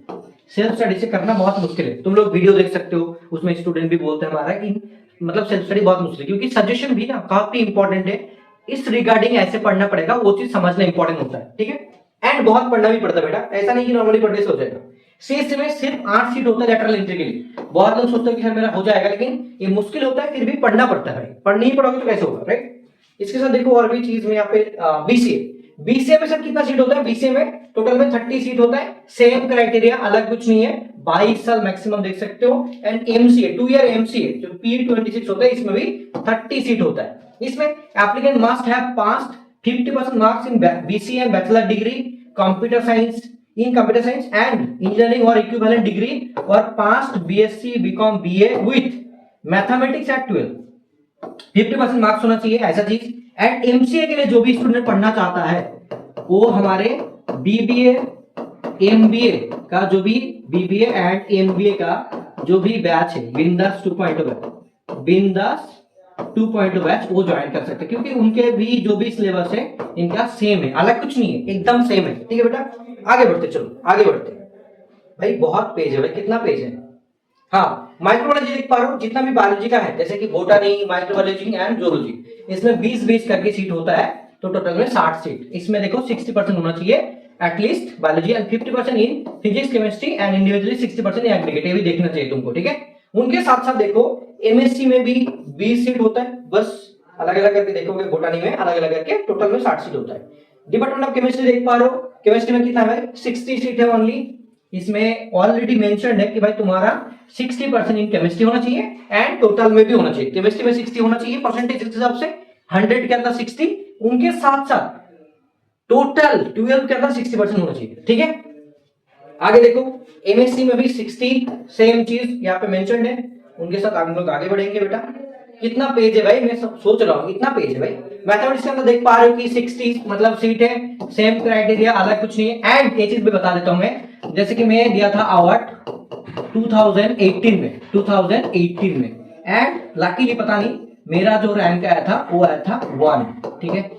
[SPEAKER 1] सेल्फ स्टडी से करना बहुत मुश्किल है। तुम लोग वीडियो देख सकते हो, उसमें स्टूडेंट भी बोलते हैं हमारा कि मतलब सेल्फ स्टडी बहुत मुश्किल है, क्योंकि सजेशन भी ना काफी इंपॉर्टेंट है, इस रिगार्डिंग ऐसे पढ़ना पड़ेगा, वो चीज समझना इंपॉर्टेंट होता है, ठीक है। एंड बहुत पढ़ना भी पड़ता है बेटा, ऐसा नहीं कि नॉर्मली पढ़ने से हो जाएगा। सीएससी में सिर्फ 8 सीट होता है लैटरल एंट्री के लिए। बहुत लोग सोचते हैं कि सर मेरा हो जाएगा, लेकिन ये मुश्किल होता है, फिर भी पढ़ना पड़ता है। पढ़ नहीं पढ़ोगे तो कैसे होगा, राइट। इसके साथ देखो और भी चीज में यहाँ पे बीसीए में सर कितना सीट होता है, बीसीए में टोटल में 30 सीट होता है, सेम क्राइटेरिया, अलग कुछ नहीं है, 22 साल मैक्सिमम देख सकते हो। एंड एमसीए 2 ईयर एमसीए जो P26 होता है, इसमें भी 30 सीट होता है। इसमें applicant must have passed 50% marks in BCA bachelor degree computer science in computer science and engineering or equivalent degree, or passed BSc BCom BA with mathematics at 12, 50% marks होना चाहिए ऐसा चीज। एंड एमसीए के लिए जो भी स्टूडेंट पढ़ना चाहता है वो हमारे बीबीए एमबीए का जो भी बीबीए एंड एमबीए का जो भी बैच है, बिंदास 2.0 बैच वो ज्वाइन कर सकते हैं, क्योंकि उनके भी जो भी सिलेबस है इनका सेम है, अलग कुछ नहीं है, एकदम सेम है, ठीक है बेटा। आगे बढ़ते, चलो आगे बढ़ते भाई, बहुत पेज है भाई, कितना पेज है। हाँ, माइक्रोबायोलॉजी देख पा रहे हो, जितना भी बायोलॉजी का है जैसे कि बोटानी, माइक्रोबायोलॉजी एंड जूलॉजी, इसमें 20-20 करके सीट होता है, तो टोटल में 60 सीट। इसमें देखो 60% होना चाहिए at least biology and 50% in physics chemistry and individually 60% in aggregate, ये भी देखना चाहिए तुमको, ठीक है। उनके साथ साथ देखो एमएससी में भी 20 सीट होता है, बस अलग अलग करके देखोगे, बोटानी में अलग अलग करके टोटल में 60 सीट होता है। डिपार्टमेंट ऑफ केमिस्ट्री देख पा रहे हो, केमिस्ट्री में कितना है, 60 सीट है ओनली। इसमें ऑलरेडी मेंशन्ड है कि भाई तुम्हारा 60% इन केमिस्ट्री होना चाहिए एंड टोटल में भी होना चाहिए, केमिस्ट्री में 60 होना चाहिए परसेंटेज के हिसाब से, 100 के अंदर 60, उनके साथ साथ टोटल 12 के अंदर 60% होना चाहिए, ठीक है। आगे देखो एमएससी में भी 60 सेम चीज यहाँ पे मेंशन्ड है, उनके साथ हम लोग आगे बढ़ेंगे बेटा। कितना पेज है भाई, मैं सब सोच रहा हूँ कितना पेज है भाई। मैथमेटिक्स के अंदर देख पा रहे हो कि 60 मतलब सीट है, सेम क्राइटेरिया, अलग कुछ नहीं है। एंड ये चीज भी बता देता हूं मैं, जैसे कि मैं दिया था अवार्ड 2018 में एंड लकीली पता नहीं मेरा जो रैंक आया था वो आया था 1, ठीक है।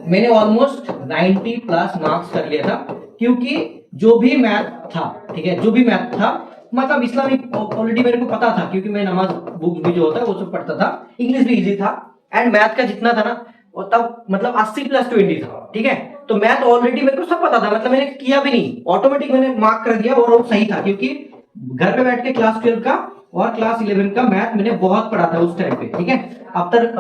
[SPEAKER 1] मैंने ऑलमोस्ट 90 प्लस मार्क्स कर लिया था, क्योंकि जो भी मैथ था, ठीक है, जो भी मैथ था मतलब इस्लामिक ऑलरेडी मेरे को पता था, क्योंकि मैं नमाज बुक भी जो होता है वो सब पढ़ता था। इंग्लिश भी इजी था एंड मैथ का जितना था ना वो तब मतलब 80+20 था, ठीक है। तो मैथ ऑलरेडी मेरे को सब पता था, मतलब मैंने किया भी नहीं, ऑटोमेटिक मैंने मार्क कर दिया और वो सही था, क्योंकि घर पे बैठ के क्लास 12 का और क्लास 11 का मैथ मैंने बहुत पढ़ा था उस टाइम पे, ठीक है, आफ्टर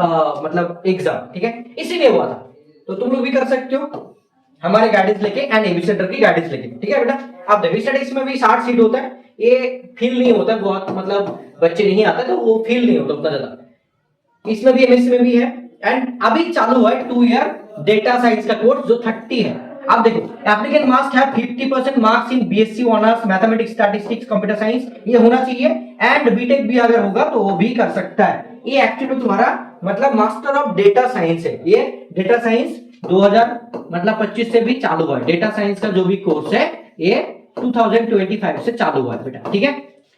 [SPEAKER 1] मतलब एग्जाम, ठीक है, इसीलिए हुआ था। तो तुम लोग भी कर सकते हो हमारे गाइडेंस लेके एंड एबी सेंटर की गाइडेंस लेके, ठीक है बेटा। अब देखो स्टडीज में भी 60 सीट होता है, ये फील नहीं होता बहुत, मतलब बच्चे नहीं आते तो वो फील नहीं होता उतना ज्यादा। इसमें भी एमएससी में भी है एंड अभी चालू हुआ है 2 ईयर डेटा साइंस का कोर्स जो 30 है। अब देखो एप्लीकेंट मार्क्स है 50% marks in BSc honours mathematics statistics computer science, ये होना चाहिए। एंड बीटेक भी अगर होगा तो वो भी कर सकता है। ये एक्चुअली तुम्हारा मतलब मास्टर ऑफ डेटा साइंस है, ये डेटा साइंस 2000 मतलब 25 से भी चालू हुआ है। डेटा साइंस का जो भी कोर्स है ये 2025 से चालू हुआ है बेटा, ठीक है।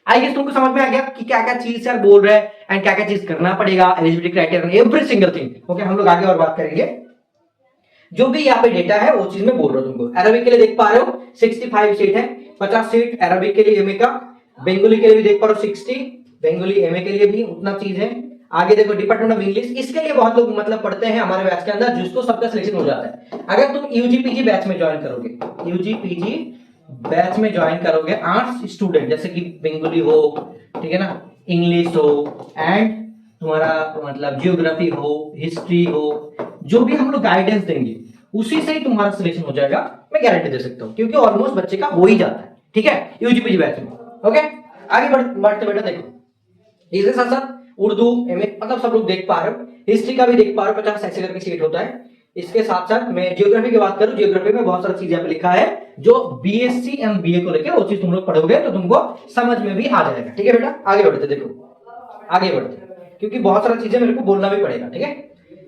[SPEAKER 1] आई गेस तुमको समझ में आ गया कि क्या क्या चीज यार बोल रहे हैं एंड क्या क्या चीज करना पड़ेगा, eligibility criteria, every single thing. Okay, हम लोग आगे और बात करेंगे। जो भी यहाँ पे डेटा है वो चीज में बोल रहा हूँ तुमको। अरबिक के लिए देख पा रहे हो 65 सीट है, 50 सीट अरबिक के लिए एमए का। बंगाली के लिए भी देख पा रहे हो 60, बंगाली एमए के लिए भी उतना चीज है। आगे देखो डिपार्टमेंट ऑफ इंग्लिश, इसके लिए बहुत लोग मतलब पढ़ते हैं हमारे बैच के अंदर, जिसको सबका सिलेक्शन हो जाता है। अगर तुम यूजीपीजी बैच में ज्वाइन करोगे, यूजीपीजी बैच में ज्वाइन करोगे, आर्ट्स स्टूडेंट जैसे कि बंगाली हो, ठीक है ना, इंग्लिश हो एंड तुम्हारा मतलब जियोग्राफी हो, हिस्ट्री हो, जो भी हम लोग गाइडेंस देंगे उसी से ही तुम्हारा सिलेक्शन हो जाएगा, मैं गारंटी दे सकता हूँ, क्योंकि ऑलमोस्ट बच्चे का हो ही जाता है, ठीक है, यूजीपीजी बैच में। ओके, आगे बढ़ते बेटा। देखो इसके साथ साथ उर्दू एमए मतलब सब लोग देख पा रहे हो, हिस्ट्री का भी देख पा रहे हो, 50 ऐसे करके सीट होता है। इसके साथ साथ मैं जियोग्राफी की बात करूं, जियोग्राफी में बहुत सारी चीजें यहाँ पे लिखा है जो बीएससी एंड बीए को लेके वो चीज तुम लोग पढ़ोगे तो तुमको समझ में भी आ जाएगा, ठीक है बेटा। आगे बढ़ते, देखो आगे बढ़ते, क्योंकि बहुत सारी चीजें मेरे को बोलना भी पड़ेगा, ठीक है।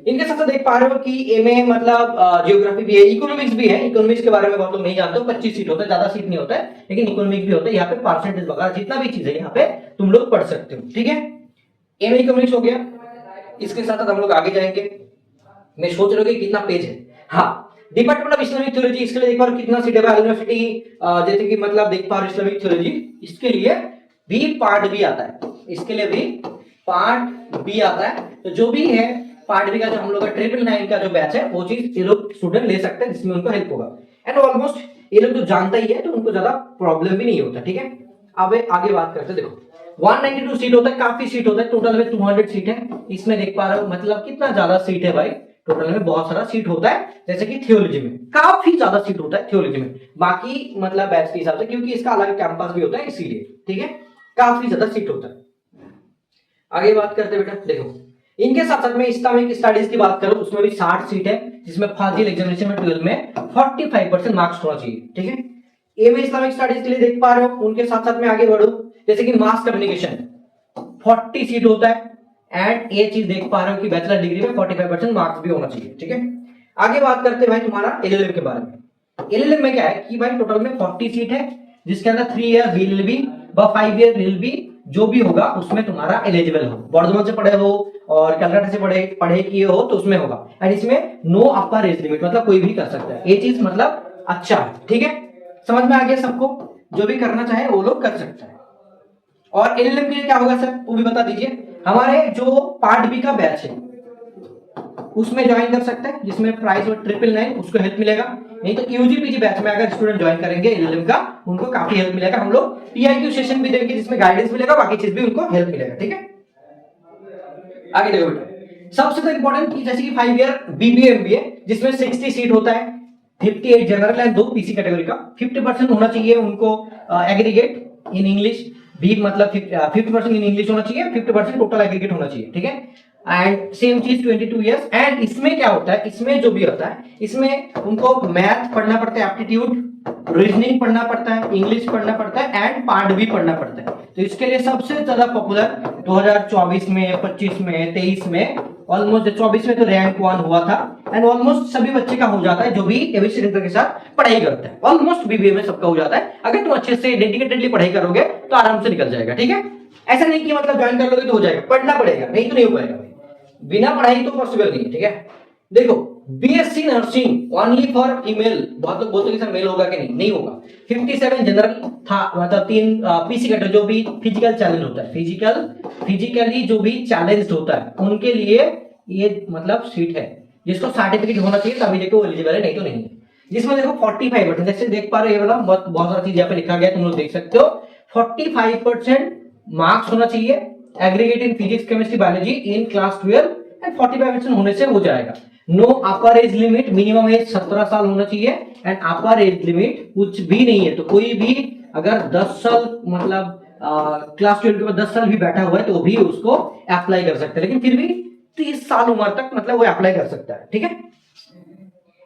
[SPEAKER 1] इनके साथ देख पा रहे हो कि एमए मतलब जियोग्राफी भी है, इकोनॉमिक्स भी है। इकोनॉमिक्स के बारे में बहुत लोग नहीं जानते हो, 25 सीट होता है, ज्यादा सीट नहीं होता है, लेकिन इकोनॉमिक्स भी होता है। यहाँ पे परसेंटेज वगैरह जितना भी चीज है यहाँ पे तुम लोग पढ़ सकते हो, ठीक है। एमए इकोनॉमिक्स हो गया। इसके साथ हम लोग आगे जाएंगे। मैं सोच रहा हूँ कि कितना पेज है। हाँ, डिपार्टमेंट ऑफ इस्लामिक थ्योलॉजी, इसके लिए देख पा रहे हो कितना सीट है। यूनिवर्सिटी जैसे कि मतलब देख पा रहे हो इस्लामिक थ्योलॉजी, इसके लिए भी पार्ट बी आता है, इसके लिए भी पार्ट बी आता है। तो जो भी है पार्ट बी का, जो हम लोग का 999 का जो बैच है, वो चीज ये लोग स्टूडेंट ले सकते हैं, जिसमें उनको हेल्प होगा। एंड ऑलमोस्ट ये लोग तो जानता ही है, तो उनको ज्यादा प्रॉब्लम भी नहीं होता, ठीक है। अब आगे बात करते हैं। देखो 192 सीट होता है, काफी सीट होता है, टोटल में 200 सीट है। इसमें देख पा रहे हो मतलब कितना ज्यादा सीट है भाई, टोटल में बहुत सारा सीट होता है। जैसे कि थियोलॉजी में काफी ज्यादा सीट होता है, थियोलॉजी में बाकी मतलब बैच के हिसाब से, क्योंकि इसका अलग कैंपस भी होता है इसीलिए, ठीक है, काफी ज्यादा सीट होता है। आगे बात करते हैं बेटा। देखो इनके साथ साथ में इस्लामिक स्टडीज की बात करूं, उसमें भी 60 सीट है, जिसमें फाजिल एग्जामिनेशन में 12 में 45% मार्क्स होना चाहिए, ठीक है। एमए इस्लामिक स्टडीज के लिए देख पा रहे हो। उनके साथ साथ में आगे बढ़ो, जैसे कि मास कम्युनिकेशन 40 सीट होता है। एंड ये चीज देख पा रहे हो कि बैचलर डिग्री में 45% मार्क्स भी होना चाहिए, ठीक है। आगे बात करते हैं भाई तुम्हारा एलएलएम के बारे में। एलएलएम में क्या है कि भाई टोटल में 40 सीट है, जिसके अंदर 3 ईयर बीएलएलबी व 5 ईयर एलएलबी जो भी होगा उसमें तुम्हारा एलिजिबल हो, बर्धमान से पढ़े हो और कलकत्ता से पढ़े किए हो तो उसमें होगा। एंड इसमें नो अपर एज लिमिट, मतलब कोई भी कर सकता है, ये चीज मतलब अच्छा है, ठीक है। समझ में आ गया सबको, जो भी करना चाहे वो लोग कर सकते हैं। और एलएलएम के लिए क्या होगा सर, वो भी बता दीजिए। हमारे जो पार्ट बी का बैच है उसमें ज्वाइन कर सकते हैं, जिसमें प्राइस और 999 उसको हेल्प मिलेगा। नहीं तो यूजीपीजी बैच में अगर स्टूडेंट ज्वाइन करेंगे एलएलएम का, उनको काफी हेल्प मिलेगा। हम लोग पीआईक्यू सेशन भी देंगे, जिसमें गाइडेंस मिलेगा, बाकी चीज भी उनको हेल्प मिलेगा, ठीक है। आगे देखो बेटा, सबसे तो इंपॉर्टेंट की जैसे कि 5 ईयर बीबीए एमबीए, जिसमें 60 सीट होता है, 58 जनरल एंड 2 पीसी कैटेगरी का। 50% होना चाहिए उनको एग्रीगेट इन इंग्लिश भी, मतलब 50% इन इंग्लिश होना चाहिए, 50% टोटल एग्रीगेट होना चाहिए, ठीक है। एंड सेम चीज 22 इयर्स। एंड इसमें क्या होता है, इसमें जो भी होता है, इसमें उनको मैथ पढ़ना पड़ता है, एप्टीट्यूड, रीजनिंग पढ़ना पड़ता है, इंग्लिश पढ़ना पड़ता है एंड पार्ट भी पढ़ना पड़ता है। तो इसके लिए सबसे ज्यादा पॉपुलर 2024 में, 25 में, 23 में, ऑलमोस्ट 24 में तो रैंक 1 हुआ था एंड ऑलमोस्ट सभी बच्चे का हो जाता है जो भी एबीसी सेंटर के साथ पढ़ाई करता है। ऑलमोस्ट बीबीए में सबका हो जाता है। अगर तुम अच्छे से डेडिकेटेडली पढ़ाई करोगे तो आराम से निकल जाएगा। ठीक है, ऐसा नहीं कि मतलब ज्वाइन कर लोगे तो हो जाएगा, पढ़ना पड़ेगा, नहीं तो नहीं हो पाएगा। बिना पढ़ाई तो पॉसिबल नहीं है। ठीक है, देखो BSc nursing only for female, बहुत लोग बोलते हैं कि सर मेल होगा कि नहीं, नहीं होगा। 57 जनरल था, मतलब 3 पीसी कैटेगरी जो भी फिजिकल चैलेंज होता है, फिजिकली जो भी चैलेंज होता है उनके लिए ये मतलब सीट है, जिसको सर्टिफिकेट होना चाहिए तभी देखो एलिजिबल है, नहीं तो नहीं है। जिसमें देखो 45%, जैसे देख पा रहे हो ये वाला बहुत सारा चीज यहाँ पे लिखा गया, तुम लोग देख सकते हो। 45% मार्क्स होना चाहिए aggregate in physics chemistry biology in class 12 and 45% होने से हो जाएगा। No upper age limit, minimum age 17 साल होना चाहिए एंड अपर एज लिमिट कुछ भी नहीं है। तो कोई भी अगर 10 साल मतलब क्लास 12 के बाद 10 साल भी बैठा हुआ है तो भी उसको अप्लाई कर सकते हैं, लेकिन फिर भी 30 साल उम्र तक मतलब वो अप्लाई कर सकता है। ठीक है,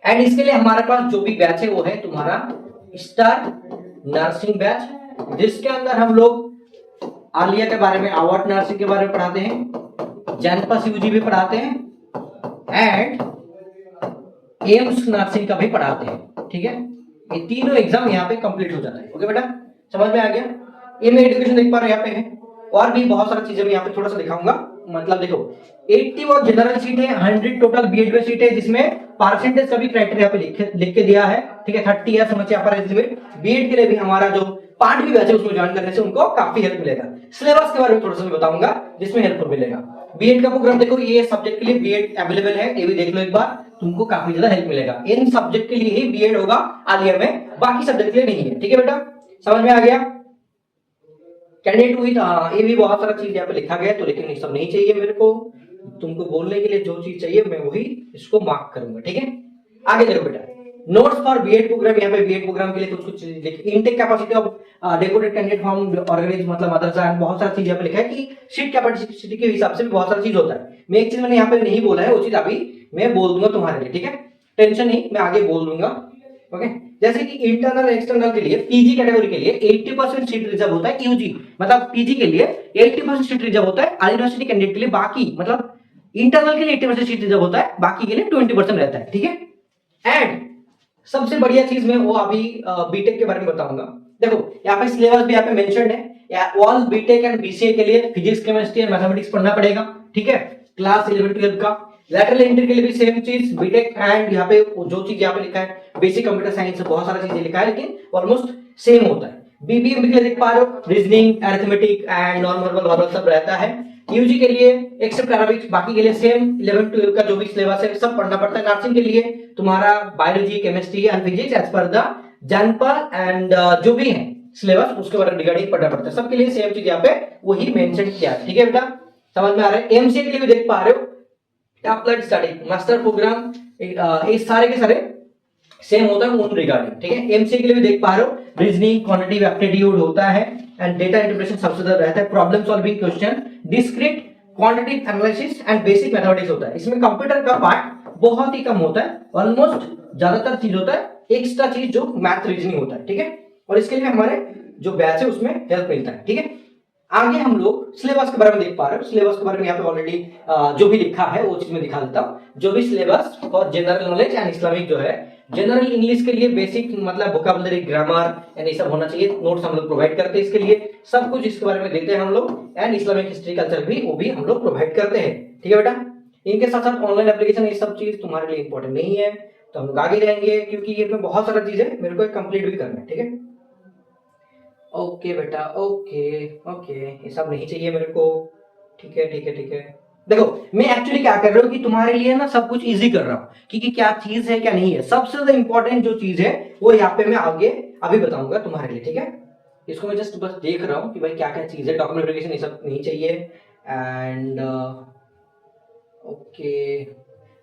[SPEAKER 1] एंड इसके लिए हमारे पास जो भी बैच है वो है तुम्हारा स्टार नर्सिंग बैच, जिसके अंदर हम लोग आलिया के बारे में, अवार्ड नर्सिंग के बारे में पढ़ाते हैं, जनपस यूजी भी पढ़ाते हैं एंड एम्स नर्सिंग का भी पढ़ाते हैं। ठीक है, ये तीनों एग्जाम यहाँ पे कंप्लीट हो जाता है। ओके बेटा, समझ में आ गया? ये मैं एजुकेशन देख पा रहे हो यहाँ पे है, और भी बहुत सारी चीजें मैं यहाँ पे थोड़ा सा दिखाऊंगा। मतलब देखो 80 और जनरल सीट है, 100 टोटल बीएड में सीट है, जिसमें परसेंटेज का भी क्राइटेरिया पे लिख के दिया है। ठीक है, 30 है, समझिए अपर एज लिमिट। बीएड के लिए भी हमारा जो पार्ट भी बैच है उसमें ज्वाइन करने से उनको काफी हेल्प मिलेगा। सिलेबस के बारे में थोड़ा सा मैं बताऊंगा जिसमें हेल्प मिलेगा। बीएड का प्रोग्राम देखो, ये सब्जेक्ट के लिए बीएड अवेलेबल है, ये भी देख लो एक बार, तुमको काफी ज्यादा हेल्प मिलेगा। इन सब्जेक्ट के लिए ही बीएड होगा आलिया में, बाकी सब्जेक्ट के लिए नहीं है। ठीक है बेटा, समझ में आ गया? कैंडिडेट विद ये भी बहुत सारा चीज यहाँ पे लिखा गया है, तो लेकिन ये सब नहीं चाहिए मेरे को। तुमको बोलने के लिए जो चीज चाहिए मैं वही इसको मार्क करूंगा। ठीक है, आगे देखो बेटा, नोट्स फॉर बीएड प्रोग्राम। यहाँ पे बीएड प्रोग्राम के लिए कुछ कुछ intake capacity of decorate candidate from organize मतलब मदरसा एंड बहुत सारा चीज यहाँ पे लिखा है कि सीट कैपेसिटी के हिसाब से भी बहुत सारा चीज होता है। मैं एक चीज मैंने यहाँ पे नहीं बोला है, वो चीज अभी मैं बोल दूंगा तुम्हारे लिए। ठीक है, टेंशन नहीं, मैं आगे बोल दूंगा। ओके, जैसे कि इंटरनल एक्सटर्नल के लिए पीजी कैटेगरी के लिए 80% सीट रिजर्व होता है, यूजी मतलब पीजी के लिए 80% सीट रिजर्व होता है यूनिवर्सिटी कैंडिडेट के लिए। बाकी मतलब इंटरनल के लिए 80% सीट रिजर्व होता है, बाकी के लिए 20% रहता है। ठीक है, एंड सबसे बढ़िया चीज मैं वो अभी बीटेक के बारे में बताऊंगा। देखो यहाँ पे सिलेबस भी यहाँ पे मेंशन्ड है, ऑल बीटेक एंड बीसीए के लिए फिजिक्स केमिस्ट्री एंड मैथमेटिक्स पढ़ना पड़ेगा। ठीक है, क्लास 11 12 का। लैटरल एंट्री के लिए भी सेम चीज बीटेक, एंड यहाँ पे जो चीज यहाँ पे लिखा है बेसिक कंप्यूटर साइंस, बहुत सारा चीजें लिखा है लेकिन ऑलमोस्ट सेम होता है। बीबीए में देख पा रहे हो, reasoning, arithmetic and normal verbal सब रहता है। यूजी के लिए एक्सेप्ट अरबिक, बाकी के लिए सेम 11 12 का जो भी सिलेबस है सब पढ़ना पड़ता है। नर्सिंग के लिए तुम्हारा biology, chemistry and physics as per the जनपल एंड जो भी है सिलेबस उसके बारे में रिगार्डिंग पढ़ना पड़ता है। सबके लिए सेम चीज यहाँ पे वही मेंशन किया है। ठीक है बेटा, समझ में आ रहा है? एमसीए के लिए भी देख पा रहे हो, अप्लाइड स्टडी मास्टर प्रोग्राम, ये सारे के सारे सेम होता है उन रिगार्डिंग। ठीक है, एमसीए के लिए भी देख पा रहे हो, रीजनिंग, क्वांटिटेटिव एप्टीट्यूड होता है एंड डेटा इंटरप्रिटेशन सबसे ज्यादा रहता है, problem solving, question, discrete, quantitative analysis and basic mathematics होता है। इसमें कंप्यूटर का पार्ट बहुत ही कम होता है, ऑलमोस्ट ज्यादातर चीज होता है एक्स्ट्रा चीज जो मैथ रीजनिंग होता है। ठीक है, और इसके लिए हमारे जो बैच है उसमें हेल्प मिलता है। ठीक है, आगे हम लोग सिलेबस के बारे में देख पा रहे हो। सिलेबस के बारे में यहाँ पे ऑलरेडी जो भी लिखा है वो चीज मैं दिखा देता हूँ। जो भी सिलेबस और जनरल नॉलेज एंड इस्लामिक जो है, जनरल इंग्लिश के लिए बेसिक मतलब वोकैबुलरी, ग्रामर एंड ये सब होना चाहिए, नोट्स हम लोग प्रोवाइड करते हैं इसके लिए, सब कुछ इसके बारे में देते हैं हम लोग। एंड इस्लामिक हिस्ट्री कल्चर भी वो भी हम लोग प्रोवाइड करते हैं। ठीक है बेटा, इनके साथ साथ ऑनलाइन एप्लीकेशन ये सब चीज तुम्हारे लिए इंपॉर्टेंट नहीं है, तो हम लोग आगे जाएंगे क्योंकि ये बहुत सारा चीज है मेरे को कंप्लीट भी करना है। ठीक है, ओके बेटा, ओके ओके, ये सब नहीं चाहिए मेरे को। ठीक है ठीक है ठीक है, देखो मैं एक्चुअली क्या कर रहा हूँ कि तुम्हारे लिए ना सब कुछ इजी कर रहा हूँ कि क्या चीज है क्या नहीं है। सबसे ज्यादा इंपॉर्टेंट जो चीज है वो यहाँ पे मैं आगे अभी बताऊंगा तुम्हारे लिए। ठीक है, इसको मैं जस्ट बस देख रहा हूँ कि भाई क्या क्या चीज है, डॉक्यूमेंट वेरिफिकेशन ये सब नहीं चाहिए। एंड ओके,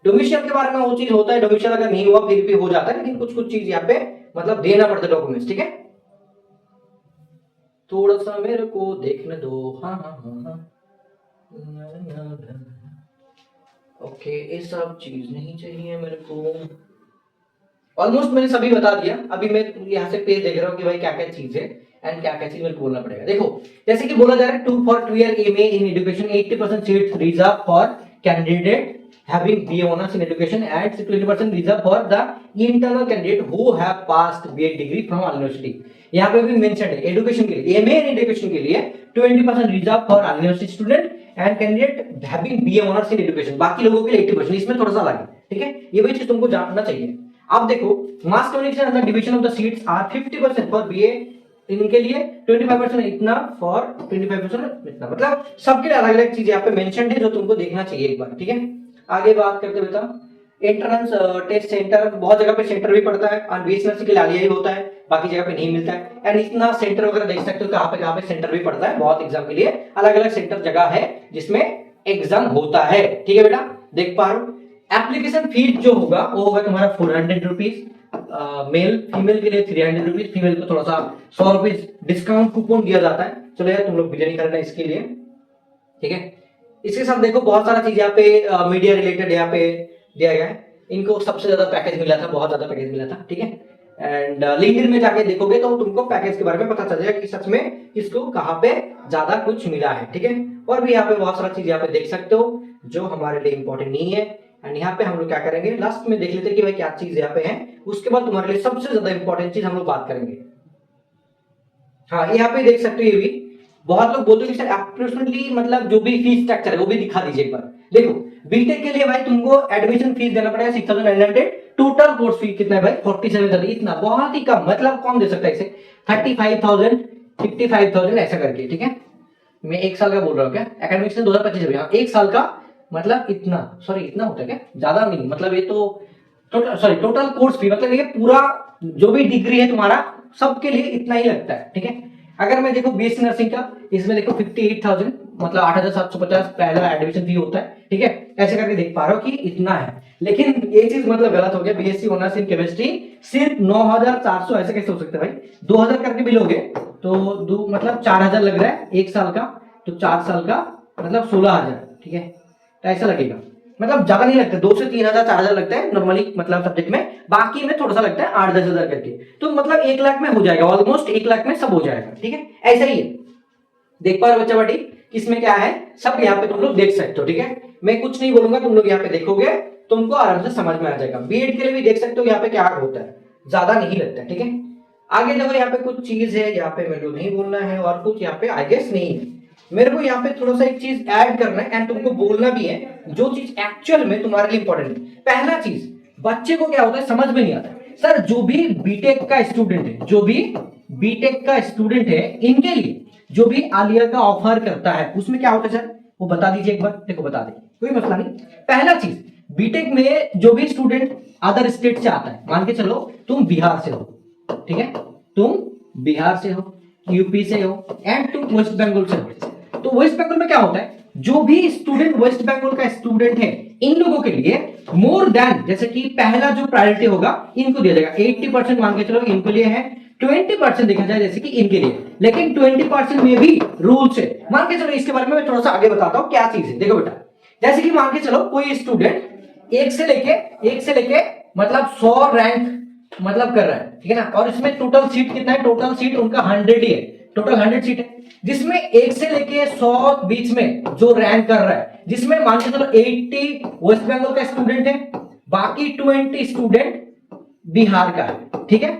[SPEAKER 1] डोमिशियल के बारे में वो चीज होता है, डोमिशियल अगर नहीं हुआ फिर भी हो जाता है, लेकिन कुछ कुछ चीज यहाँ पे मतलब देना पड़ता है डॉक्यूमेंट्स। ठीक है, थोड़ा सा मेरे को देखने दो। हाँ हाँ हाँ हाँ, ओके, ये सब चीज नहीं चाहिए मेरे को। ऑलमोस्ट मैंने सभी बता दिया। अभी मैं यहाँ से पेज देख रहा हूँ कि भाई क्या क्या चीज है एंड क्या क्या चीज मेरे को बोलना पड़ेगा। देखो जैसे कि बोला जा रहा है 2 for 2 year MA in education 80% seats reserved for candidate having BA honors in education and 20% reserved for the internal candidate who have passed BA degree from all university। यहाँ पे भी मेंशन है एजुकेशन के लिए MA in education के लिए 20% reserve for all university student and candidate having BA honours in education, बाकी लोगों के लिए 80%, इसमें थोड़ा सा अलग है, ठीक है। ये भी चीज तुमको जानना चाहिए। अब देखो मास कम्युनिकेशन अंदर division of the seats are 50% for BA इनके लिए, 25% इतना फॉर 25% इतना, मतलब सबके लिए अलग अलग चीज यहाँ पे मेंशन्ड है जो तुमको देखना चाहिए एक बार, ठीक है। आगे बात करते बेटा एंट्रेंस टेस्ट सेंटर, बहुत जगह पे सेंटर भी पड़ता है और बीएससी नर्सिंग के लिए आलिया ही होता है, बाकी जगह पे नहीं मिलता है। एंड इतना सेंटर वगैरह देख सकते हो कहाँ पे सेंटर भी पड़ता है, बहुत एग्जाम के लिए अलग अलग सेंटर जगह है जिसमें एग्जाम होता है, ठीक है बेटा, देख पा रहे हो। एप्लीकेशन फीस जो होगा वो होगा तुम्हारा 400 रुपीज, मेल फीमेल के लिए 300 रुपीज, फीमेल को थोड़ा सा 100 रुपीज डिस्काउंट कूपन दिया जाता है। चलो यार तुम लोग बिजली करना इसके लिए, ठीक है। इसके साथ देखो बहुत सारा चीज यहाँ पे मीडिया रिलेटेड यहाँ पे दिया गया है, इनको सबसे ज्यादा पैकेज मिला था, बहुत ज्यादा पैकेज मिला था, ठीक है। एंड लिंक्डइन में जाके देखोगे तो तुमको पैकेज के बारे में पता चल जाएगा कि सच में इसको कहाँ पे ज्यादा कुछ मिला है, ठीक है। और भी यहाँ पे बहुत सारा चीज यहाँ पे देख सकते हो जो हमारे लिए इंपॉर्टेंट नहीं है। एंड यहाँ पे हम लोग क्या करेंगे लास्ट में देख लेते हैं कि भाई क्या चीज यहाँ पे है, उसके बाद तुम्हारे लिए सबसे ज्यादा इंपॉर्टेंट चीज हम लोग बात करेंगे। हाँ यहाँ पे देख सकते हो, ये भी बहुत लोग बोलते हैं कि सर अप्रोक्सीमेटली मतलब जो भी फीस स्ट्रक्चर है वो भी दिखा दीजिए एक बार। देखो बीटेक के लिए भाई तुमको एडमिशन फीस देना पड़ेगा 6900, टोटल कोर्स फी कितना है भाई 47,000, इतना बहुत ही कम, मतलब कौन दे सकता है इसे 35,000 55,000 ऐसा करके, ठीक है। मैं एक साल का बोल रहा हूँ क्या, एकेडमिक सन 2025 अभी, हाँ एक साल का मतलब इतना, सॉरी इतना होता है क्या, ज्यादा नहीं, मतलब ये तो टोटल कोर्स फी मतलब ये पूरा जो भी डिग्री है तुम्हारा सबके लिए इतना ही लगता है, ठीक है। अगर मैं देखो बीएससी नर्सिंग का, इसमें देखो 58,000 मतलब 8,750 पहला एडमिशन फी होता है, ठीक है। ऐसे करके देख पा रहे हो कि इतना है, लेकिन ये चीज मतलब गलत हो गया। बीएससी ऑनर्स इन केमिस्ट्री सिर्फ 9,400, ऐसे कैसे हो सकता है भाई, 2,000 करके भी लोगे तो मतलब 4,000 लग रहा है एक साल का, तो 4 साल का मतलब 16,000, ठीक है। तो ऐसा लगेगा, मतलब ज्यादा नहीं लगता, 2 से 3,000 4,000 लगता है नॉर्मली मतलब सब्जेक्ट में, बाकी में थोड़ा सा लगता है 8-10 हजार करके, तो मतलब 1 लाख में हो जाएगा, ऑलमोस्ट 1 लाख में सब हो जाएगा, ठीक है। ऐसा ही है, देख पा रहे हो बच्चा बाटी, इसमें क्या है सब यहाँ पे तुम लोग देख सकते हो, ठीक है। मैं कुछ नहीं बोलूंगा, तुम लोग यहाँ पे देखोगे तुमको आराम से समझ में आ जाएगा। बीएड के लिए भी देख सकते हो यहाँ पे क्या होता है, ज्यादा नहीं लगता है, ठीक है। आगे देखो यहाँ पे कुछ चीज है, यहाँ पे मेरे को नहीं बोलना है, और कुछ यहाँ पे आई गेस नहीं है, मेरे को यहाँ पे थोड़ा सा एक चीज ऐड करना है एंड तुमको बोलना भी है जो चीज एक्चुअल में तुम्हारे लिए इंपॉर्टेंट है। पहला चीज, बच्चे को क्या होता है समझ में नहीं आता सर, जो भी बीटेक का स्टूडेंट है, जो भी बीटेक का स्टूडेंट है, इनके लिए जो भी आलिया का ऑफर करता है उसमें क्या होता है सर, वो बता दीजिए एक बार, देखो बता दे, कोई मसला नहीं। पहला चीज, बीटेक में जो भी स्टूडेंट अदर स्टेट से आता है, मान के चलो तुम बिहार से हो, ठीक है, तुम बिहार से हो, यूपी से हो एंड तुम वेस्ट बंगाल से हो, तो वेस्ट बंगाल में क्या होता है, जो भी स्टूडेंट वेस्ट बंगाल का स्टूडेंट है, इन लोगों के लिए मोर देन, जैसे कि पहला जो प्रायोरिटी होगा इनको दिया जाएगा, 80% मान के चलो इनके लिए है, 20% देखा जाए जैसे कि इनके लिए, लेकिन 20% में भी रूल्स है, मान के चलो इसके बारे में मैं थोड़ा सा आगे बताता हूं क्या चीज है। देखो बेटा, जैसे कि मान के चलो कोई स्टूडेंट एक से लेके मतलब 100 रैंक मतलब कर रहा है, ठीक है ना, और इसमें टोटल सीट कितना है, टोटल सीट उनका 100 ही है, टोटल 100 सीट है, जिसमें 1 से लेके 100 बीच में जो रैंक कर रहा है, जिसमें मान के चलो 80 वेस्ट बंगाल का स्टूडेंट है, बाकी 20 स्टूडेंट बिहार का है, ठीक है,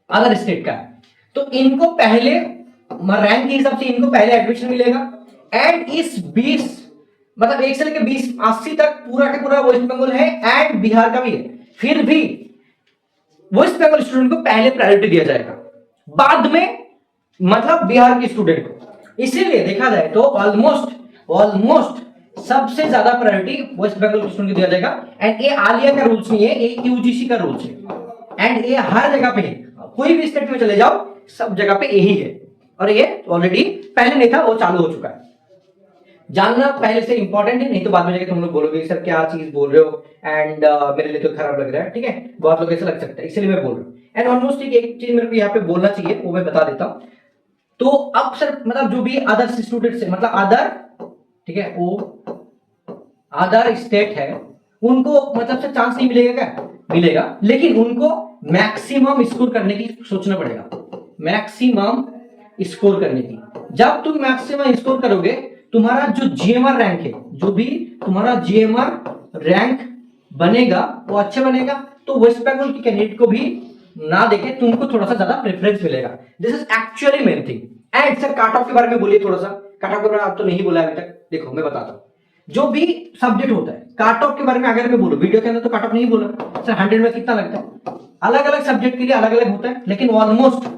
[SPEAKER 1] अदर स्टेट का है, तो इनको पहले रैंक के हिसाब से इनको पहले एडमिशन मिलेगा। एंड इस 20 मतलब 1 से लेके 20 80 तक पूरा के पूरा वेस्ट बंगाल है एंड बिहार का भी है, फिर भी वेस्ट बंगाल स्टूडेंट को पहले प्रायोरिटी दिया जाएगा, बाद में मतलब बिहार के स्टूडेंट को। इसीलिए देखा जाए तो ऑलमोस्ट सबसे ज्यादा प्रायोरिटी वेस्ट बंगाल के स्टूडेंट को दिया जाएगा। एंड ये आलिया का रूल्स नहीं है, ये यूजीसी का रूल्स है एंड ये हर जगह पे है, कोई भी स्टेट में चले जाओ सब जगह पे यही है, और ये ऑलरेडी पहले नहीं था, वो चालू हो चुका है। जानना पहले से इंपॉर्टेंट है, नहीं तो बाद में जाके तुम लोग बोलोगे सर क्या चीज बोल रहे हो एंड मेरे लिए तो खराब लग रहा है, ठीक है, बहुत लोग ऐसा लग सकता है, इसलिए मैं बोल रहा हूँ। एंड ऑलमोस्ट एक चीज मेरे को यहाँ पे बोलना चाहिए, वो मैं बता देता हूँ। तो अब सर मतलब जो भी अदर स्टूडेंट से मतलब अदर, ठीक है, वो अदर स्टेट है, उनको मतलब सर चांस नहीं मिलेगा क्या, मिलेगा, लेकिन उनको मैक्सिमम स्कोर करने की सोचना पड़ेगा, मैक्सिमम स्कोर करने की। जब तुम मैक्सिमम स्कोर करोगे, तुम्हारा जो जीएमआर रैंक है, जो भी तुम्हारा जीएमआर रैंक बनेगा वो अच्छा बनेगा, तो वेस्ट बंगाल की कैंडिडेट को भी ना देके तुमको थोड़ा सा ज्यादा प्रेफरेंस मिलेगा। This is actually main thing. And sir काट ऑफ के बारे में बोलिए थोड़ा सा। काट ऑफ के बारे में आप तो नहीं बोला अभी तक, देखो मैं बताता हूँ। जो भी सब्जेक्ट होता है, काट ऑफ के बारे में अगर मैं बोलूं, वीडियो के अंदर तो काट ऑफ नहीं बोला सर, 100 में कितना लगता है, अलग अलग सब्जेक्ट के लिए अलग अलग होता है, लेकिन ऑलमोस्ट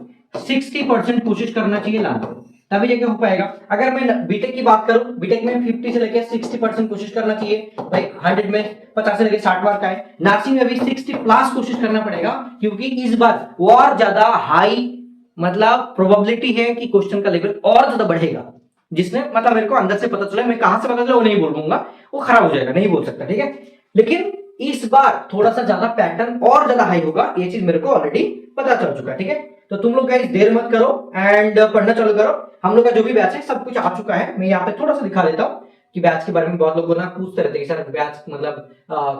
[SPEAKER 1] 60% कोशिश करना चाहिए लाना, तभी जाके हो पाएगा। अगर मैं बीटेक की बात करूं, बीटेक में 50 से लेकर 60% कोशिश करना चाहिए भाई, 100 में 50 से लेकर 60 मार्क का है। नर्सिंग में भी 60 प्लस कोशिश करना पड़ेगा, क्योंकि इस बार और ज्यादा हाई मतलब प्रोबेबिलिटी है कि क्वेश्चन का लेवल और ज्यादा बढ़ेगा, जिसने मतलब मेरे को अंदर से पता चला, मैं कहां से पता चला वो नहीं बोलूंगा, वो खराब हो जाएगा, नहीं बोल सकता, ठीक है। लेकिन इस बार थोड़ा सा ज्यादा पैटर्न और ज्यादा हाई होगा, ये चीज मेरे को ऑलरेडी पता चल चुका है, ठीक है। तो तुम लोग गाइस देर मत करो एंड पढ़ना चालू करो। हम लोग का जो भी बैच है सब कुछ आ चुका है। मैं यहाँ पे थोड़ा सा दिखा देता हूँ कि बैच के बारे में बहुत लोग ना पूछते रहते हैं कि सर बैच मतलब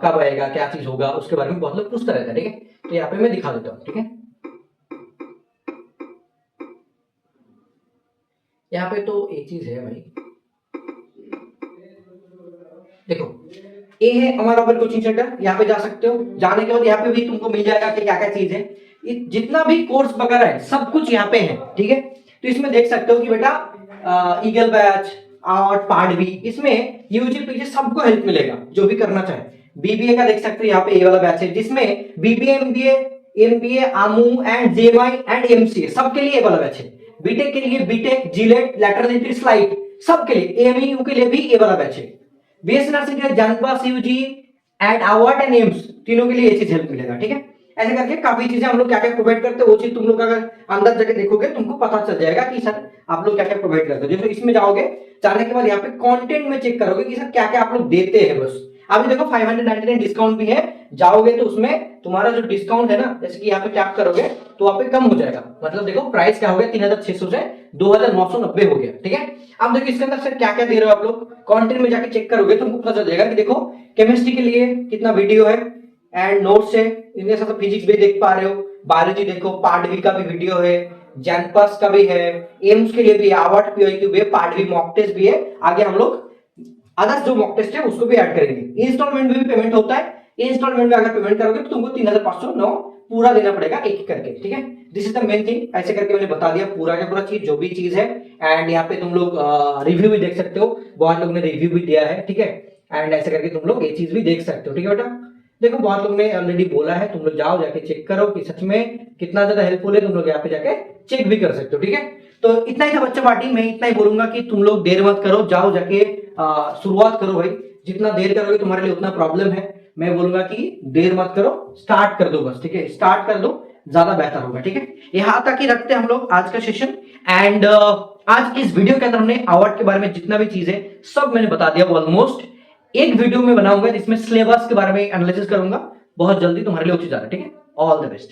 [SPEAKER 1] कब आएगा, क्या चीज होगा, उसके बारे में बहुत लोग पूछते रहते हैं, ठीक है। तो यहाँ पे मैं दिखा देता हूँ, ठीक है। यहाँ पे तो एक चीज है भाई, देखो ये है हमारा ओपन कोचिंग सेंटर, यहाँ पे जा सकते हो। जाने के बाद यहाँ पे भी तुमको मिल जाएगा कि क्या क्या चीज है, जितना भी कोर्स वगैरह है सब कुछ यहाँ पे है, ठीक है। तो इसमें देख सकते हो कि बेटा ईगल बैच और पार्ट बी, इसमें यूजी पीजी सबको हेल्प मिलेगा जो भी करना चाहे। बीबीए का देख सकते हो यहाँ पे ये वाला बैच है, जिसमें BBA MBA AMU and JMI and MCA सबके लिए ये वाला बैच है। बीटेक के लिए बीटेक, जीलेट, लैटरल एंट्री, स्लाइड सबके लिए, एमईयू के लिए भी ये वाला बैच है। बीएससी नर्सिंग के लिए जनपास, UG and award and AIIMS तीनों के लिए ये चीज हेल्प मिलेगा, ठीक है। ऐसे करके काफी चीजें हम लोग क्या क्या प्रोवाइड करते हैं, वो चीज तुम लोग अगर अंदर जाके देखोगे तुमको पता चल जाएगा कि सर आप लोग क्या क्या प्रोवाइड करते हो। जैसे इसमें जाओगे, जाने के बाद यहाँ पे कंटेंट में चेक करोगे कि सर क्या क्या आप लोग देते हैं। बस अभी देखो 599 डिस्काउंट भी है, जाओगे तो उसमें तुम्हारा जो डिस्काउंट है ना, जैसे कि यहाँ पे टैप करोगे तो वहां पे कम हो जाएगा। मतलब देखो प्राइस क्या हो गया, 3600 से 2990 हो गया, ठीक है। अब देखो इसके अंदर सर क्या क्या दे रहे हो आप लोग, कंटेंट में जाके चेक करोगे तो तुमको पता चल जाएगा कि देखो केमिस्ट्री के लिए कितना वीडियो है एंड नोट्स है, इनके साथ फिजिक्स भी देख पा रहे हो, बायोलॉजी देखो, पार्ट बी का भी वीडियो है, जनपास का भी है, एम्स के लिए भी है, अवार्ड पीओक्यू भी है, पार्ट बी मॉक टेस्ट भी है। आगे हम लोग अदर्स जो मॉक टेस्ट है उसको भी ऐड करेंगे। इंस्टॉलमेंट में भी पेमेंट होता है, इंस्टॉलमेंट में अगर पेमेंट करोगे तो तुमको 3509 पूरा देना पड़ेगा एक एक करके, ठीक है। This is the main thing. ऐसे करके मैंने बता दिया पूरा का पूरा चीज, जो भी चीज है। एंड यहाँ पे तुम लोग रिव्यू भी देख सकते हो, बहुत लोग ने रिव्यू भी दिया है, ठीक है। एंड ऐसे करके तुम लोग ये चीज भी देख सकते हो, ठीक है बेटा। देखो बहुत लोग ने ऑलरेडी बोला है, तुम लोग जाओ जाके चेक करो कि सच में कितना ज्यादा हेल्पफुल है, तुम लोग यहाँ पे जाके चेक भी कर सकते हो, ठीक है। तो इतना ही था बच्चा पार्टी, मैं इतना ही बोलूंगा कि तुम लोग देर मत करो, जाओ जाके शुरुआत करो भाई। जितना देर करोगे तुम्हारे लिए उतना प्रॉब्लम है। मैं बोलूंगा कि देर मत करो, स्टार्ट कर दो बस, ठीक है। स्टार्ट कर दो, ज्यादा बेहतर होगा, ठीक है। यहाँ तक ही रखते हैं हम लोग आज का सेशन। एंड आज इस वीडियो के अंदर हमने अवार्ड के बारे में जितना भी चीज है सब मैंने बता दिया ऑलमोस्ट। एक वीडियो में बनाऊंगा जिसमें सिलेबस के बारे में एनालिसिस करूंगा बहुत जल्दी, तुम्हारे लिए अच्छी जा रहा है, ठीक है। All the best.